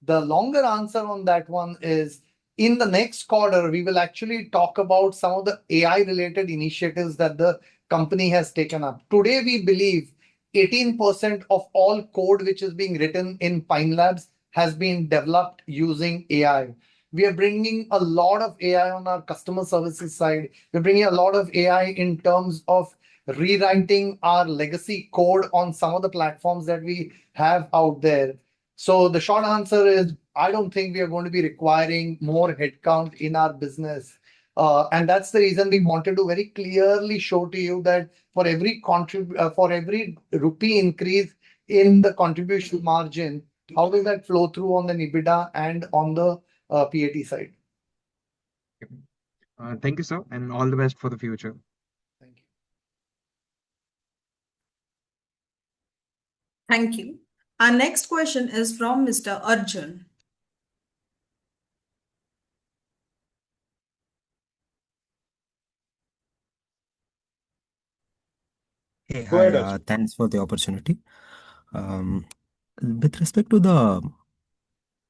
The longer answer on that one is in the next quarter, we will actually talk about some of the AI related initiatives that the company has taken up. Today, we believe 18% of all code which is being written in Pinelabs has been developed using AI. We are bringing a lot of AI on our customer services side. We're bringing a lot of AI in terms of rewriting our legacy code on some of the platforms that we have out there. So the short answer is I don't think we are going to be requiring more headcount in our business. And that's the reason we wanted to very clearly show to you that for every rupee increase in the contribution margin, how will that flow through on the EBITDA and on the PAT side? Thank you, sir, and all the best for the future. Thank you. Thank you. Our next question is from Mr. Arjun. Hey, Go ahead, hi, Arjun. thanks for the opportunity. With respect to the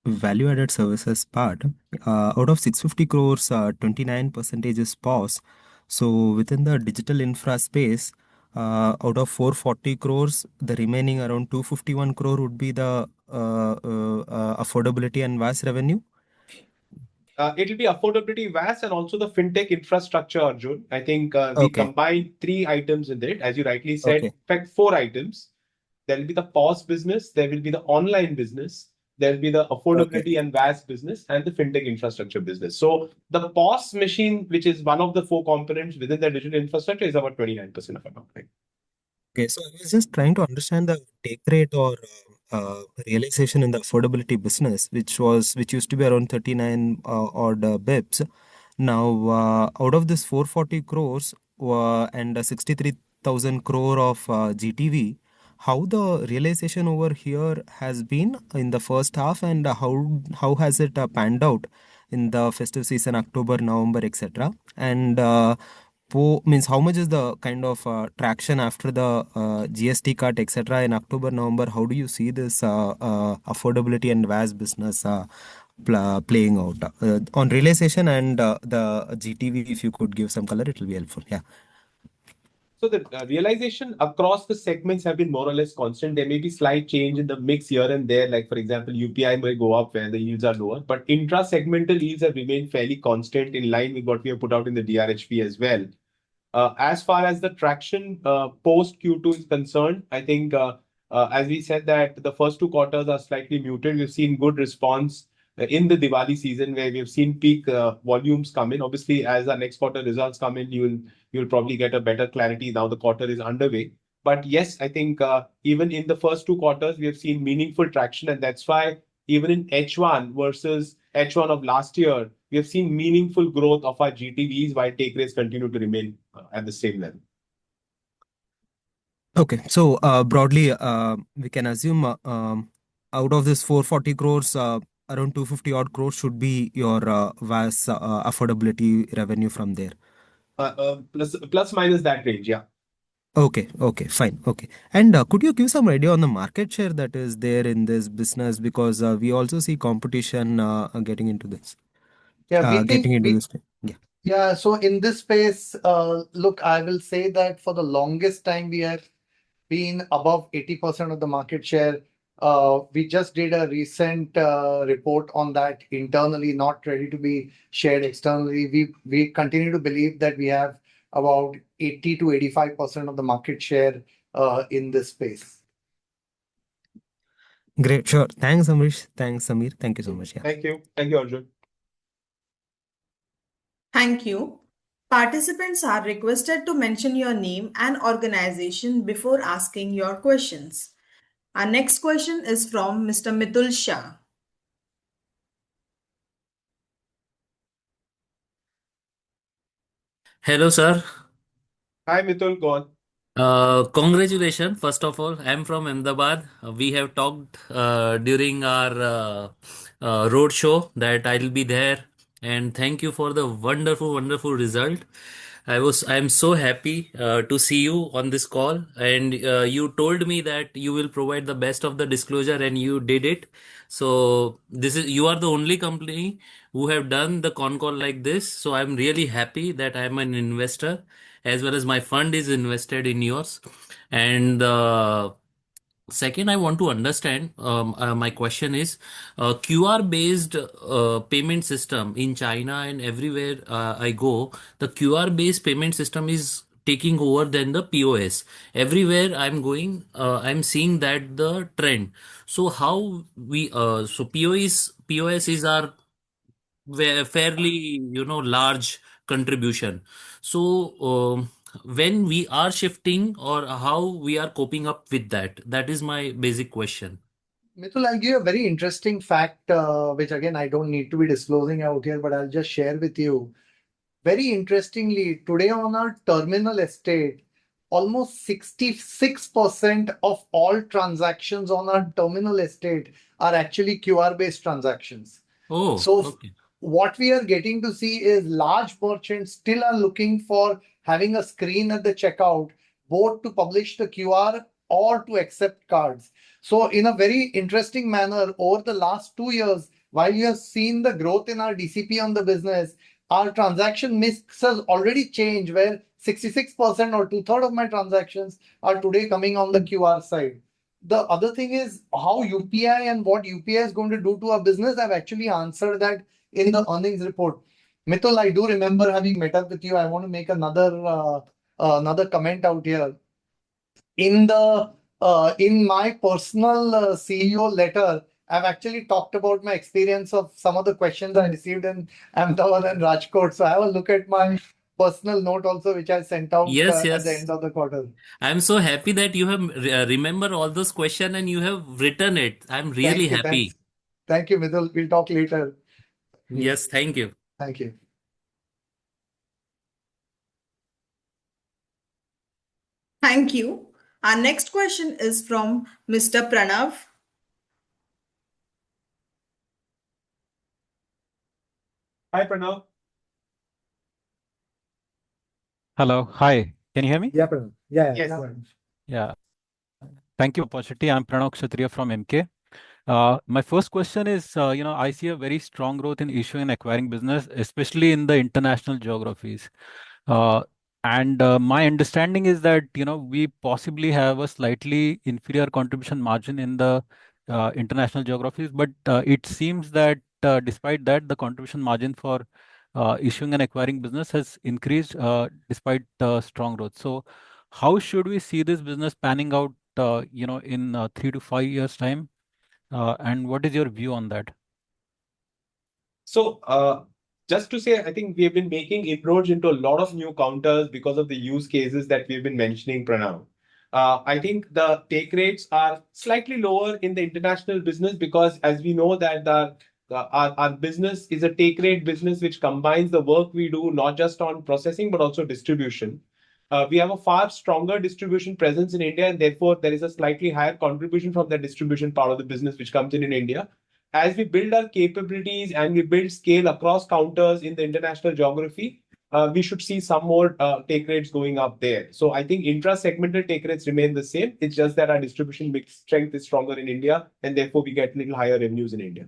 value-added services part, out of 650 crores, 29% is POS. So within the digital infra space, out of 440 crores, the remaining around 251 crore would be the affordability and VAS revenue. It will be affordability, VAS, and also the fintech infrastructure, Arjun. I think we Okay. combined 3 items in it, as you rightly said. Okay. In fact, 4 items. There will be the POS business, there will be the online business, there will be the Okay. affordability and VAS business, and the fintech infrastructure business. So the POS machine, which is one of the four components within the digital infrastructure, is about 29% of our company. Okay, so I was just trying to understand the take rate or realization in the affordability business, which used to be around 39 odd bips. Now, out of this 440 crores and 63,000 crore of GTV, how the realization over here has been in the first half, and how has it panned out in the festive season, October, November, etc. And means how much is the kind of traction after the GST cut, etc. in October, November? How do you see this affordability and VAS business playing out on realization and the GTV? If you could give some color, it will be helpful. Yeah. So the realization across the segments have been more or less constant. There may be slight change in the mix here and there. Like for example, UPI may go up where the yields are lower, but intra-segmental yields have remained fairly constant in line with what we have put out in the DRHP as well. As far as the traction post Q2 is concerned, I think as we said that the first two quarters are slightly muted. We've seen good response in the Diwali season where we've seen peak volumes come in. Obviously, as our next quarter results come in, you'll probably get a better clarity. Now the quarter is underway. But yes, I think even in the first two quarters, we have seen meaningful traction, and that's why even in H1 versus H1 of last year, we have seen meaningful growth of our GTVs while take rates continue to remain at the same level. Okay, so broadly, we can assume out of this 440 crores, around 250 odd crores should be your VAS affordability revenue from there. Plus minus that range, yeah. Okay, fine. Okay. And could you give some idea on the market share that is there in this business? Because we also see competition getting into this. Yeah, we Getting think into we this. Yeah. Yeah, so in this space, look, I will say that for the longest time we have been above 80% of the market share. We just did a recent report on that internally, not ready to be shared externally. We continue to believe that we have about 80 to 85% of the market share in this space. Great, sure. Thanks, Amrish. Thanks, Samir. Thank you so much. Yeah. Thank you. Thank you, Arjun. Thank you. Participants are requested to mention your name and organization before asking your questions. Our next question is from Mr. Mitul Shah. Hello, sir. Hi, Mitul, go on. Congratulations. First of all, I'm from Ahmedabad. We have talked during our road show that I'll be there, and thank you for the wonderful, wonderful result. I'm so happy to see you on this call, and you told me that you will provide the best of the disclosure, and you did it. So you are the only company who have done the con call like this. So I'm really happy that I'm an investor as well as my fund is invested in yours. And second, I want to understand. My question is, QR based payment system in China and everywhere I go, the QR based payment system is taking over than the POS. Everywhere I'm going, I'm seeing that the trend. So how we so POS is our fairly large contribution. So when we are shifting or how we are coping up with that is my basic question. Mitul, I'll give you a very interesting fact, which again, I don't need to be disclosing out here, but I'll just share with you. Very interestingly, today on our terminal estate, almost 66% of all transactions on our terminal estate are actually QR-based transactions. Oh, So okay. what we are getting to see is large merchants still are looking for having a screen at the checkout, both to publish the QR or to accept cards. So in a very interesting manner, over the last 2 years, while you have seen the growth in our DCP on the business, our transaction mix has already changed where 66% or two-thirds of my transactions are today coming on the QR side. The other thing is how UPI and what UPI is going to do to our business. I've actually answered that in the earnings report. Mitul, I do remember having met up with you. I want to make another comment out here. In the In my personal CEO letter, I've actually talked about my experience of some of the questions I received in Ahmedabad and Rajkot. So I have a look at my personal note also, which I sent out Yes, at the yes. end of the quarter. I'm so happy that you have remember all those questions and you have written it. I'm really Thank you. Thanks. happy. Thank you, Midul. We'll talk later. Yes, thank you. Thank you. Thank you. Our next question is from Mr. Pranav. Hi, Pranav. Hello. Hi. Can you hear me? Yeah, Pranav. Yeah, Yes. go ahead. Yeah. Thank you for the opportunity. I'm Pranav Kshatriya from MK. My first question is, I see a very strong growth in issuing and acquiring business, especially in the international geographies. Uh, and my understanding is that, we possibly have a slightly inferior contribution margin in the international geographies, but it seems that despite that, the contribution margin for issuing and acquiring business has increased despite strong growth. So, how should we see this business panning out, in 3 to 5 years' time? And what is your view on that? So, just to say, I think we have been making inroads into a lot of new counters because of the use cases that we've been mentioning, Pranav. I think the take rates are slightly lower in the international business because, as we know, that our business is a take rate business which combines the work we do not just on processing but also distribution. We have a far stronger distribution presence in India, and therefore there is a slightly higher contribution from the distribution part of the business which comes in India. As we build our capabilities and we build scale across counters in the international geography, we should see some more take rates going up there. So I think intra-segmental take rates remain the same. It's just that our distribution mix strength is stronger in India, and therefore we get little higher revenues in India.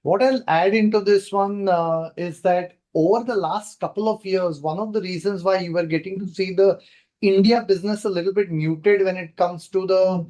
What I'll add into this one is that over the last couple of years, one of the reasons why you were getting to see the India business a little bit muted when it comes to the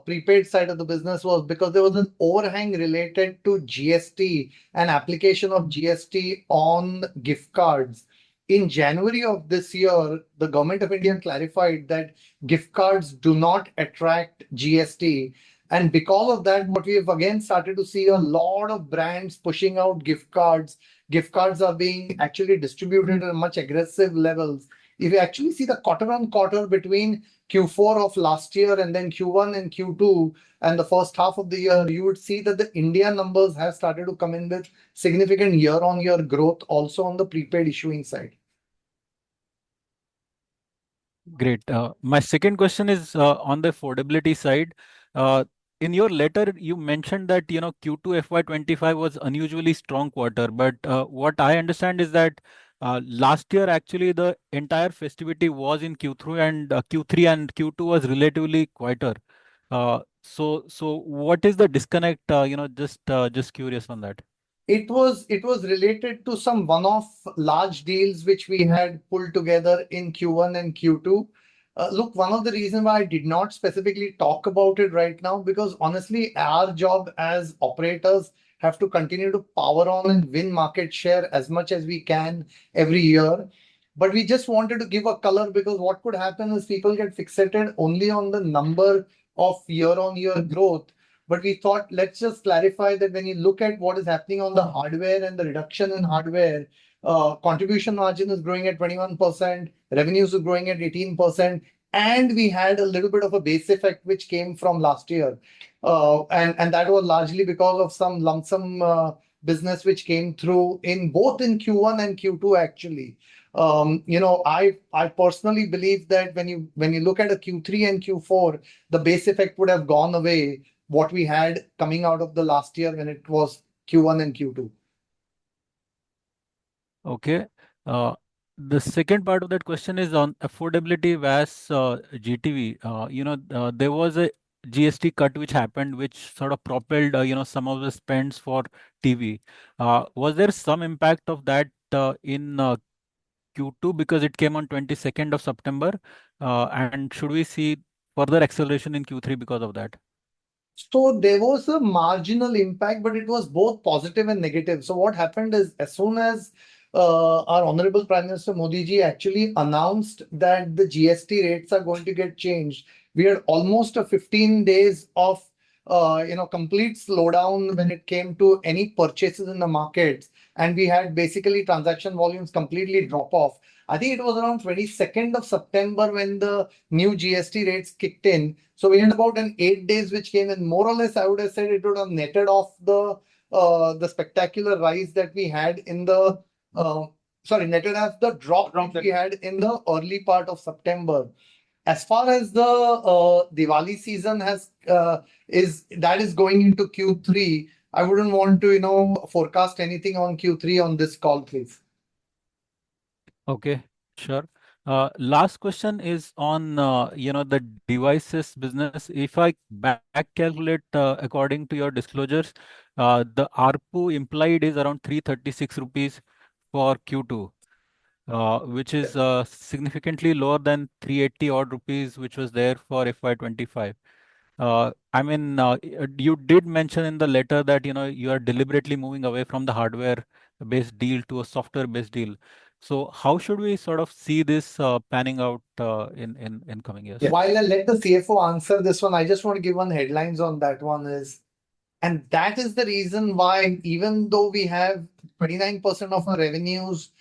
prepaid side of the business was because there was an overhang related to GST and application of GST on gift cards. In January of this year, the government of India clarified that gift cards do not attract GST. And because of that, what we have again started to see a lot of brands pushing out gift cards. Gift cards are being actually distributed at much aggressive levels. If you actually see the quarter on quarter between Q4 of last year and then Q1 and Q2 and the first half of the year, you would see that the India numbers have started to come in with significant year-on-year growth also on the prepaid issuing side. Great. My second question is on the affordability side. In your letter, you mentioned that Q2 FY25 was unusually strong quarter, but what I understand is that last year actually the entire festivity was in Q3 and Q2 was relatively quieter. So what is the disconnect? Just curious on that. It was related to some one-off large deals which we had pulled together in Q1 and Q2. Look, one of the reasons why I did not specifically talk about it right now, because honestly, our job as operators have to continue to power on and win market share as much as we can every year. But we just wanted to give a color because what could happen is people get fixated only on the number of year-on-year growth. But we thought, let's just clarify that when you look at what is happening on the hardware and the reduction in hardware, contribution margin is growing at 21%, revenues are growing at 18%, and we had a little bit of a base effect which came from last year. And that was largely because of some lump sum business which came through in both in Q1 and Q2 actually. I personally believe that when you look at a Q3 and Q4, the base effect would have gone away what we had coming out of the last year when it was Q1 and Q2. Okay. The second part of that question is on affordability vs GTV. There was a GST cut which happened, which sort of propelled, some of the spends for TV. Was there some impact of that in Q2 because it came on 22nd of September? And should we see further acceleration in Q3 because of that? So there was a marginal impact, but it was both positive and negative. So what happened is as soon as our Honorable Prime Minister Modi ji actually announced that the GST rates are going to get changed, we had almost a 15 days of complete slowdown when it came to any purchases in the markets, and we had basically transaction volumes completely drop off. I think it was around 22nd of September when the new GST rates kicked in. So we had about an 8 days which came in. More or less, I would have said it would have netted off the spectacular rise that we had in the netted off the drop that we had in the early part of September. As far as the Diwali season is going into Q3, I wouldn't want to forecast anything on Q3 on this call, please. Okay, sure. Last question is on the devices business. If I back calculate according to your disclosures, the ARPU implied is around 336 rupees for Q2, which is significantly lower than 380 odd rupees, which was there for FY25. I mean, you did mention in the letter that you are deliberately moving away from the hardware-based deal to a software-based deal. So how should we sort of see this panning out in coming years? While I let the CFO answer this one, I just want to give one headlines on that one and that is the reason why even though we have 29% of our revenues,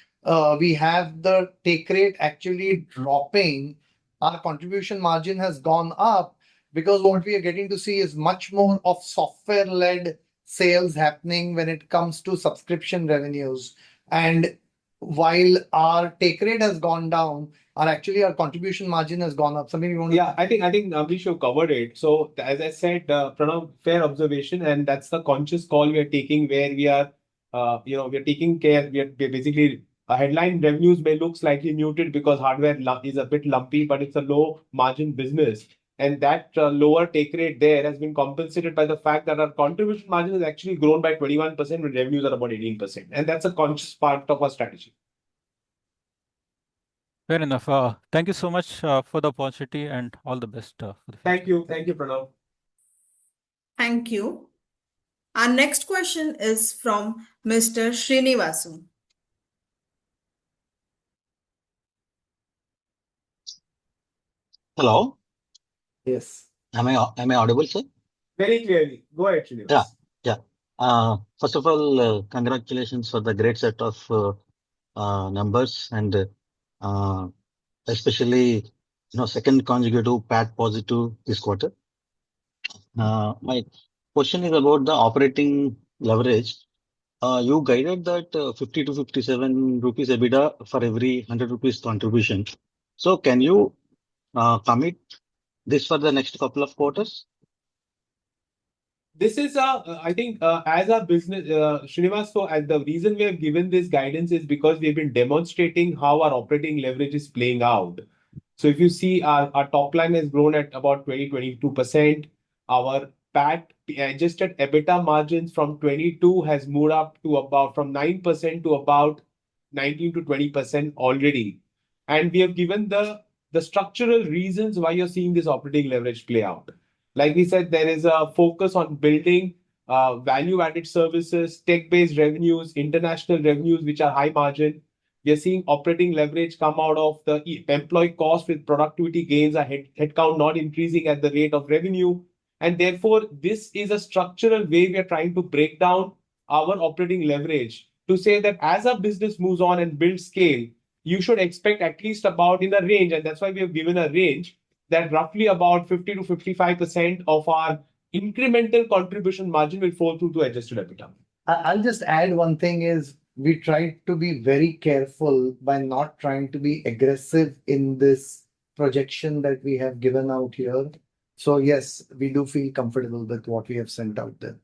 we have the take rate actually dropping, our contribution margin has gone up because what we are getting to see is much more of software-led sales happening when it comes to subscription revenues. And while our take rate has gone down, our contribution margin has gone up. Something you want to... Yeah, I think Amrish, you covered it. So as I said, Pranav, fair observation, and that's the conscious call we are taking, where we are, we are taking care. We are basically headline revenues may look slightly muted because hardware is a bit lumpy, but it's a low margin business, and that lower take rate there has been compensated by the fact that our contribution margin has actually grown by 21% when revenues are about 18%, and that's a conscious part of our strategy. Fair enough. Thank you so much for the opportunity and all the best for the future. Thank you, Pranav. Thank you. Our next question is from Mr. Srinivasu. Hello. Yes. Am I audible, sir? Very clearly. Go ahead, Srinivas. Yeah. First of all, congratulations for the great set of numbers and especially second consecutive PAT positive this quarter. My question is about the operating leverage. You guided that 50 to 57 rupees EBITDA for every 100 rupees contribution. So can you commit this for the next couple of quarters? This is I think as a business, Srinivas, so the reason we have given this guidance is because we've been demonstrating how our operating leverage is playing out. So if you see our top line has grown at about 22%. Our PAT adjusted EBITDA margins from 22 has moved up to about from 9% to about 19 to 20% already. And we have given the structural reasons why you're seeing this operating leverage play out. Like we said, there is a focus on building value-added services, tech-based revenues, international revenues, which are high margin. We are seeing operating leverage come out of the employee cost with productivity gains, a headcount not increasing at the rate of revenue. And therefore, this is a structural way we are trying to break down our operating leverage to say that as our business moves on and builds scale, you should expect at least about in the range, and that's why we have given a range, that roughly about 50 to 55% of our incremental contribution margin will fall through to adjusted EBITDA. I'll just add one thing is we tried to be very careful by not trying to be aggressive in this projection that we have given out here. So yes, we do feel comfortable with what we have sent out there.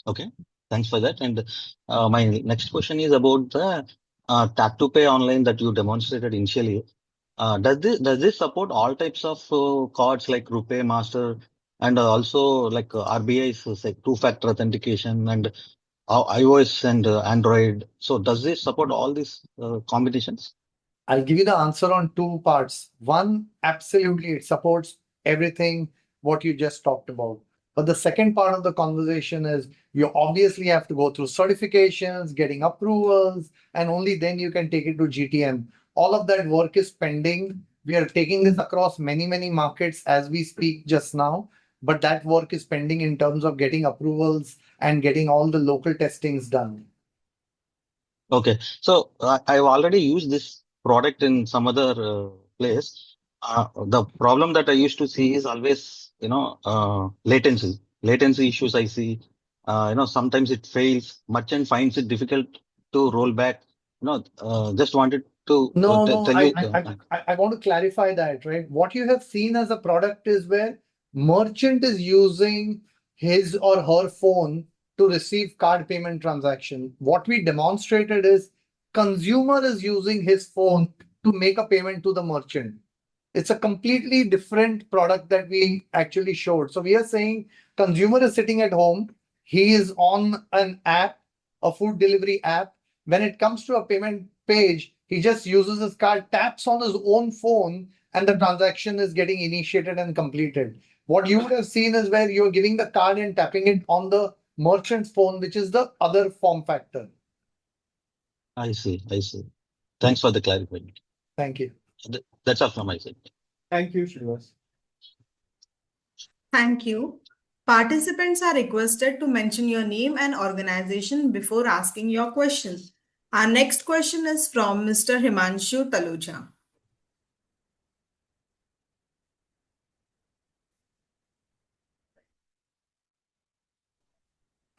Okay, thanks for that. And my next question is about the tap to pay online that you demonstrated initially. Does this support all types of cards like RuPay, Master, and also like RBI's like two-factor authentication and iOS and Android? So does this support all these combinations? I'll give you the answer on two parts. One, absolutely, it supports everything what you just talked about. But the second part of the conversation is you obviously have to go through certifications, getting approvals, and only then you can take it to GTM. All of that work is pending. We are taking this across many, many markets as we speak just now, but that work is pending in terms of getting approvals and getting all the local testings done. Okay, so I've already used this product in some other place. The problem that I used to see is always, latency issues I see. Sometimes it fails. Merchant finds it difficult to roll back. Just wanted to No, tell I, you. I, I I want to clarify that, right? What you have seen as a product is where merchant is using his or her phone to receive card payment transaction. What we demonstrated is consumer is using his phone to make a payment to the merchant. It's a completely different product that we actually showed. So we are saying consumer is sitting at home, he is on an app, a food delivery app. When it comes to a payment page, he just uses his card, taps on his own phone, and the transaction is getting initiated and completed. What you would have seen is where you're giving the card and tapping it on the merchant's phone, which is the other form factor. I see. Thanks for the clarification. Thank you. That's all from my side. Thank you, Srinivas. Thank you. Participants are requested to mention your name and organization before asking your question. Our next question is from Mr. Himanshu Taluja.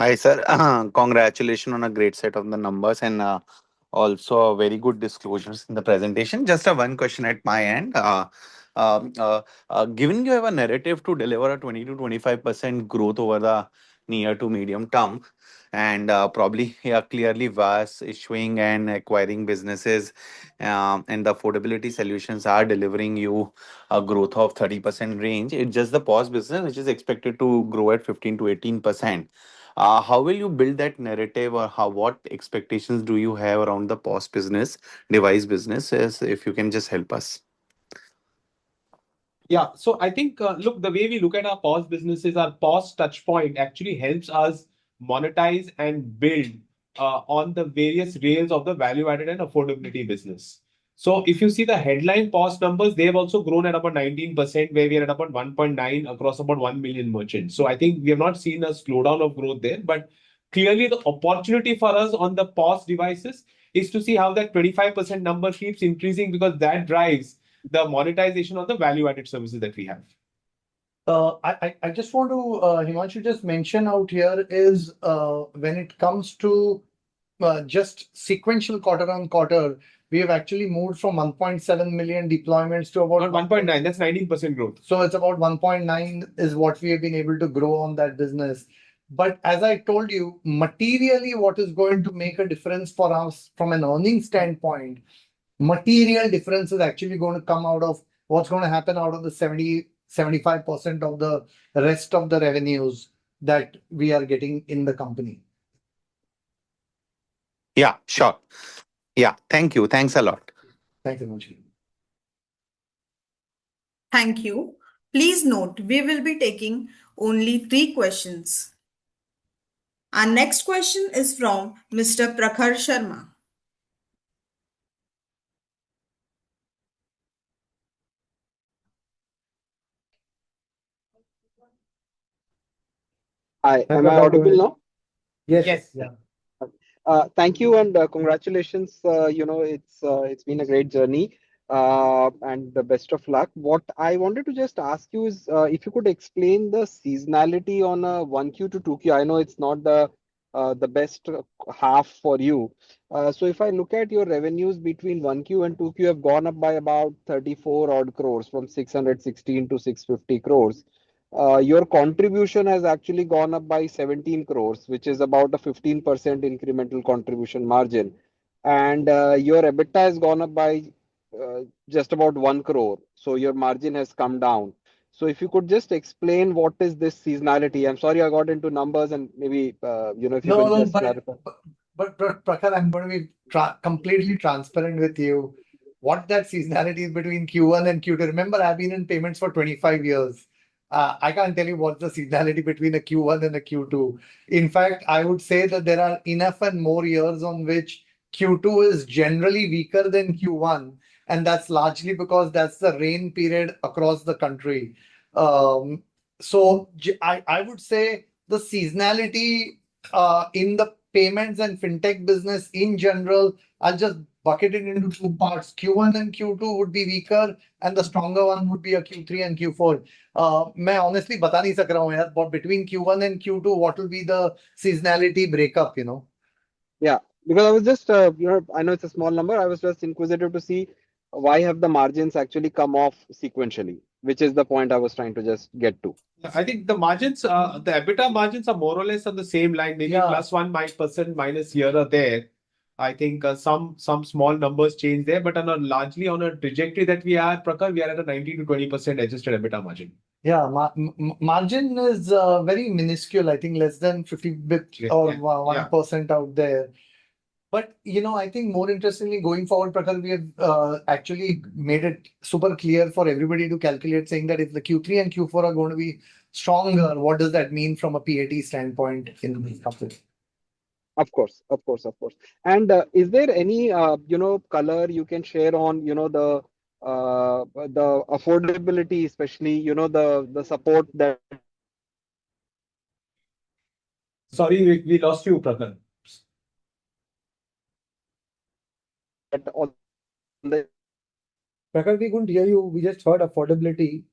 Hi, sir. Congratulations on a great set of the numbers and also a very good disclosures in the presentation. Just a one question at my end. Um, uh, Given you have a narrative to deliver a 20 to 25% growth over the near to medium term, and probably clearly VAS issuing and acquiring businesses and the affordability solutions are delivering you a growth of 30% range. It's just the POS business which is expected to grow at 15 to 18%. How will you build that narrative, or what expectations do you have around the POS business, device business? If you can just help us. Yeah, so I think, look, the way we look at our POS businesses, our POS touch point actually helps us monetize and build on the various rails of the value added and affordability business. So if you see the headline POS numbers, they have also grown at about 19%, where we are at about 1.9 across about 1 million merchants. So I think we have not seen a slowdown of growth there, but clearly the opportunity for us on the POS devices is to see how that 25% number keeps increasing, because that drives the monetization of the value-added services that we have. I just want to, Himanshu, just mention out here is when it comes to just sequential quarter on quarter, we have actually moved from 1.7 million deployments to about 1.9. That's 19% growth. So it's about 1.9 is what we have been able to grow on that business. But as I told you, materially, what is going to make a difference for us from an earnings standpoint, material difference is actually going to come out of what's going to happen out of the 75% of the rest of the revenues that we are getting in the company. Yeah, sure. Yeah, thank you. Thanks a lot. Thanks, Himanshu. Thank you. Please note, we will be taking only 3 questions. Our next question is from Mr. Prakhar Sharma. Hi, am I audible now? Yes. Yeah. Thank you and congratulations. It's been a great journey and the best of luck. What I wanted to just ask you is if you could explain the seasonality on a 1Q to 2Q. I know it's not the best half for you. So if I look at your revenues between 1Q and 2Q have gone up by about 34 odd crores, from 616 to 650 crores. Your contribution has actually gone up by 17 crores, which is about a 15% incremental contribution margin. And your EBITDA has gone up by just about 1 crore. So your margin has come down. So if you could just explain what is this seasonality? I'm sorry I got into numbers, and maybe if you can just clarify. But Prakhar, I'm going to be completely transparent with you. What that seasonality is between Q1 and Q2. Remember, I've been in payments for 25 years. I can't tell you what's the seasonality between a Q1 and a Q2. In fact, I would say that there are enough and more years on which Q2 is generally weaker than Q1. and that's largely because that's the rain period across the country. I would say the seasonality in the payments and fintech business in general, I'll just bucket it into two parts. Q1 and Q2 would be weaker, and the stronger one would be a Q3 and Q4. मैं honestly बता नहीं सक रहा हूँ यार, but between Q1 and Q2, what will be the seasonality breakup, you know? Yeah, because I was just, I know it's a small number. I was just inquisitive to see why have the margins actually come off sequentially, which is the point I was trying to just get to. I think the margins, the EBITDA margins are more or less on the same line, maybe plus 1% minus here or there. I think some small numbers change there, but largely on a trajectory that we are, Prakhar, we are at a 19 to 20% adjusted EBITDA margin. Yeah, margin is very minuscule. I think less than 50 bps or 1% out there. But I think more interestingly, going forward, Prakhar, we have actually made it super clear for everybody to calculate, saying that if the Q3 and Q4 are going to be stronger, what does that mean from a PAT standpoint in the company? Of course. And is there any color you can share on the affordability, especially the support that? Sorry, we lost you, Prakhar. Prakhar, we couldn't hear you. We just heard affordability.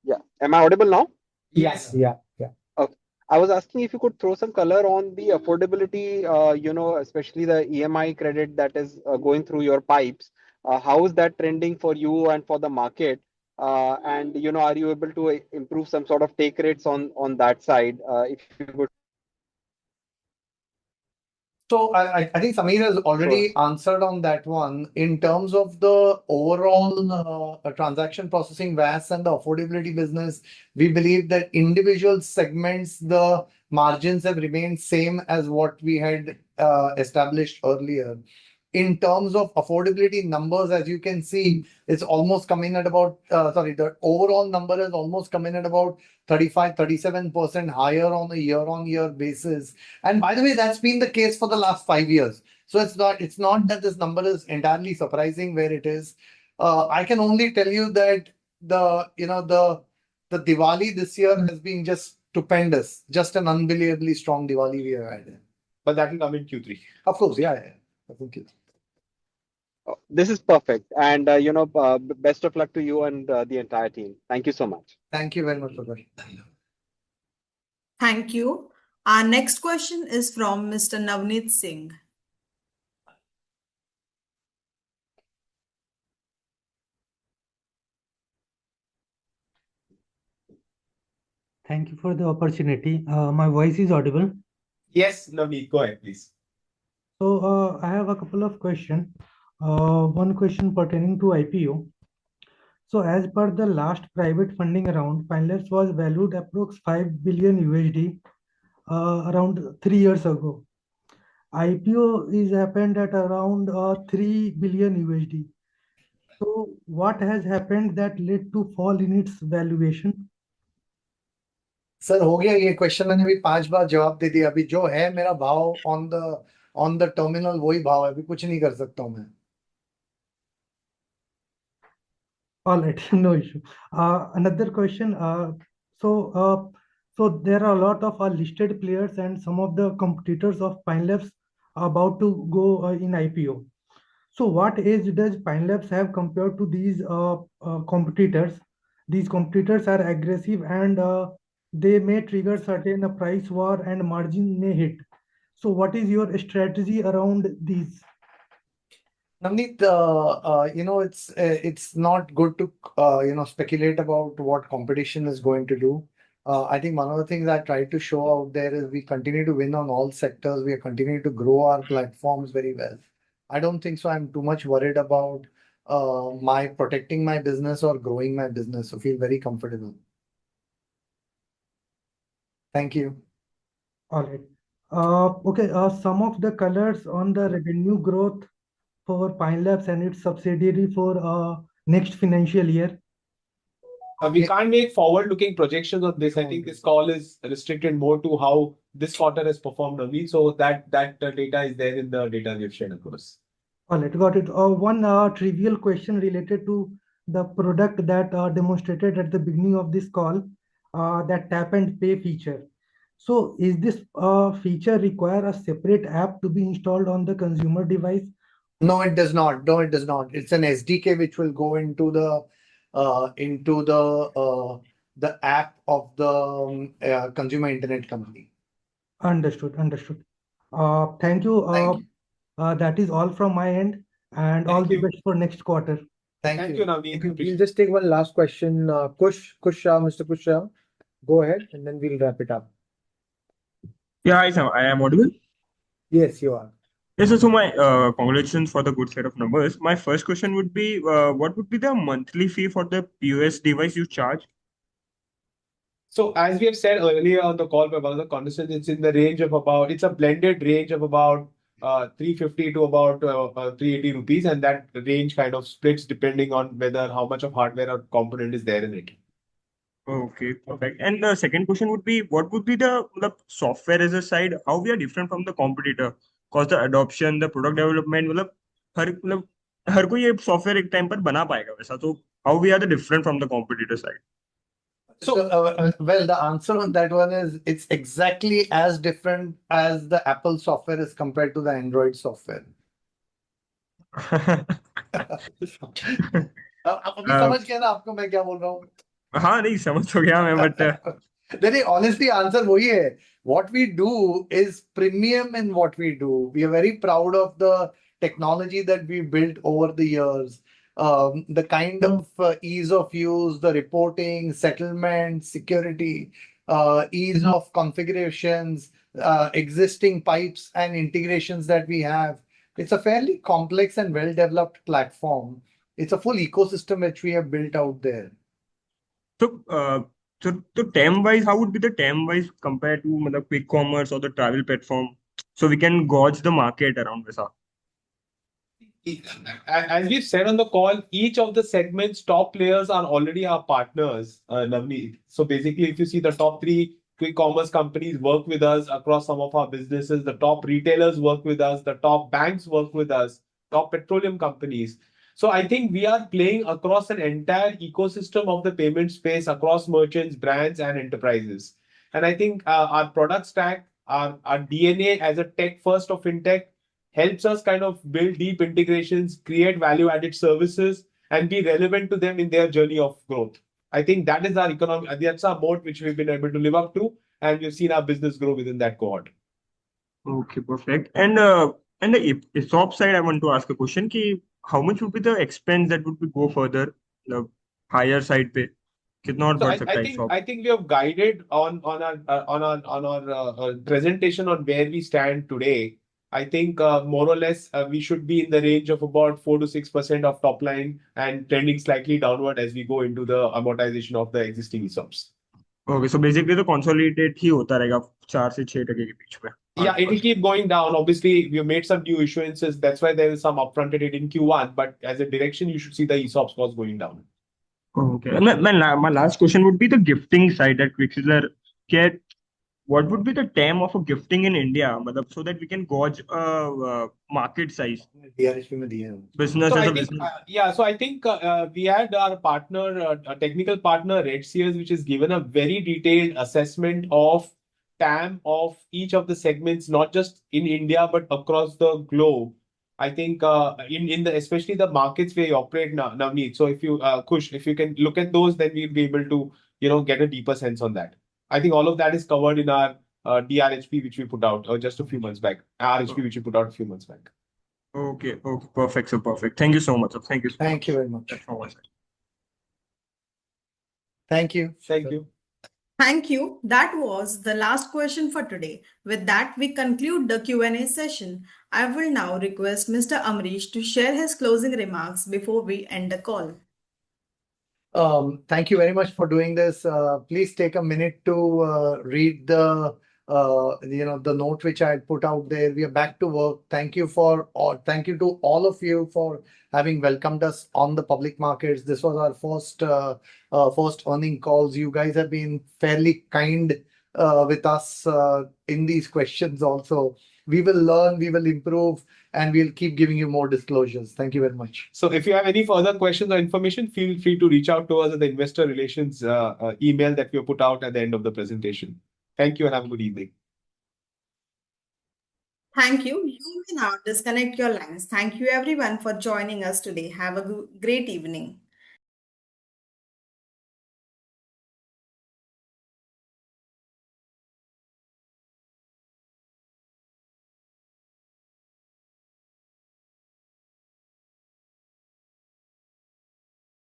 Yeah. Am I audible now? Yes. Yeah. Okay. I was asking if you could throw some color on the affordability, especially the EMI credit that is going through your pipes. How is that trending for you and for the market? And are you able to improve some sort of take rates on that side? If you could. So I think Sameer has already answered on that one. In terms of the overall transaction processing VAS and the affordability business, we believe that individual segments, the margins have remained same as what we had established earlier. In terms of affordability numbers, as you can see, it's almost coming at about, the overall number is almost coming at about 35-37% higher on a year-on-year basis. And by the way, that's been the case for the last 5 years. So it's not that this number is entirely surprising where it is. I can only tell you that the Diwali this year has been just stupendous, just an unbelievably strong Diwali we have had. But that will come in Q3. Of course, yeah. Thank you. This is perfect. And, best of luck to you and the entire team. Thank you so much. Thank you very much, Prakhar. Thank you. Our next question is from Mr. Navneet Singh. Thank you for the opportunity. My voice is audible. Yes, Navneet, go ahead, please. So I have a couple of questions. One question pertaining to IPO. So as per the last private funding round, Pinelabs was valued approx 5 billion USD around 3 years ago. IPO is happened at around 3 billion USD. So what has happened that led to fall in its valuation? Sir हो गया ये question मैंने भी 5 बार जवाब दे दिया अभी जो है मेरा भाव ऑन द टर्मिनल वही भाव है अभी कुछ नहीं कर सकता हूं मैं All right, no issue. Another question. So there are a lot of listed players and some of the competitors of Pinelabs are about to go in IPO. So what edge does Pinelabs have compared to these competitors? These competitors are aggressive and they may trigger certain price war and margin may hit. So what is your strategy around these? Navneet, it's not good to speculate about what competition is going to do. I think one of the things I tried to show out there is we continue to win on all sectors. We are continuing to grow our platforms very well. I don't think so. I'm too much worried about my protecting my business or growing my business. So feel very comfortable. Thank you. All right. Okay. Some of the colors on the revenue growth for Pinelabs and its subsidiary for next financial year. We can't make forward-looking projections on this. I think this call is restricted more to how this quarter has performed only. So that data is there in the data we've shared across. All right, got it. One trivial question related to the product that demonstrated at the beginning of this call, that tap and pay feature. So is this feature require a separate app to be installed on the consumer device? No, it does not. No, it does not. It's an SDK which will go into the app of the consumer internet company. Understood. Understood. Thank you. Thank you. That is all from my end, and all Thank the you. best for next quarter. Thank you. Navneet. We'll just take one last question. Kush Shah, Mr. Kush Shah, go ahead, and then we'll wrap it up. Yeah, hi Sam. I am audible. Yes, you are. Yes, so my congratulations for the good set of numbers. My first question would be, what would be the monthly fee for the POS device you charge? So as we have said earlier on the call by one of the conversations, it's in the range of about, it's a blended range of about 350 to about 380 rupees, and that range kind of splits depending on whether how much of hardware or component is there in it. Okay, perfect. And the second question would be, what would be the software as a side? How we are different from the competitor? Because the adoption, the product development, हर कोई ये software एक time पर बना पाएगा वैसा. So how we are the different from the competitor side? So, well, the answer on that one is it's exactly as different as the Apple software is compared to the Android software. अभी समझ गया ना आपको मैं क्या बोल रहा हूँ? हाँ नहीं समझ तो गया मैं but नहीं honestly answer वही है. What we do is premium in what we do. We are very proud of the technology that we built over the years. The kind of ease of use, the reporting, settlement, security, ease of configurations, existing pipes and integrations that we have. It's a fairly complex and well-developed platform. It's a full ecosystem which we have built out there. So TAM wise, how would be the TAM wise compared to the quick commerce or the travel platform? So we can gauge the market around this. As we've said on the call, each of the segments, top players are already our partners, Navneet. So basically, if you see the top three quick commerce companies work with us across some of our businesses, the top retailers work with us, the top banks work with us, top petroleum companies. So I think we are playing across an entire ecosystem of the payment space across merchants, brands, and enterprises. And I think our product stack, our DNA as a tech first of fintech, helps us kind of build deep integrations, create value-added services, and be relevant to them in their journey of growth. I think that is our economic, that's our moat which we've been able to live up to, and we've seen our business grow within that cohort. Okay, perfect. And the ESOP side, I want to ask a question: कि how much would be the expense that would be go further, the higher side पे? कितना और बढ़ सकता है ESOP? I think we have guided on our presentation on where we stand today. I think more or less we should be in the range of about 4 to 6% of top line and trending slightly downward as we go into the amortization of the existing ESOPs. Okay, so basically the consolidate ही होता रहेगा 4 से 6% के बीच में. Yeah, it will keep going down. Obviously, we have made some new issuances. That's why there is some upfronted it in Q1. But as a direction, you should see the ESOPs cost going down. Okay. And my last question would be the gifting side at Quicksilver. What would be the TAM of a gifting in India, so that we can gauge market size? Business So as I a think, business. so I think we had our partner, a technical partner, RedSeers, which has given a very detailed assessment of TAM of each of the segments, not just in India, but across the globe. I think in the especially the markets where you operate now, Navneet. So if you Kush, if you can look at those, then we'll be able to get a deeper sense on that. I think all of that is covered in our DRHP, which we put out just a few months back. RHP, which we put out a few months back. Okay, perfect. So perfect. Thank you so much. Thank you. Thank you very much. That's all I said. Thank you. Thank you. Thank you. That was the last question for today. With that, we conclude the Q&A session. I will now request Mr. Amrish to share his closing remarks before we end the call. Thank you very much for doing this. Please take a minute to read the note which I had put out there. We are back to work. Thank you to all of you for having welcomed us on the public markets. This was our first earning calls. You guys have been fairly kind with us in these questions also. We will learn, we will improve, and we'll keep giving you more disclosures. Thank you very much. So if you have any further questions or information, feel free to reach out to us at the investor relations email that we put out at the end of the presentation. Thank you and have a good evening. Thank you. You may now disconnect your lines. Thank you everyone for joining us today. Have a great evening.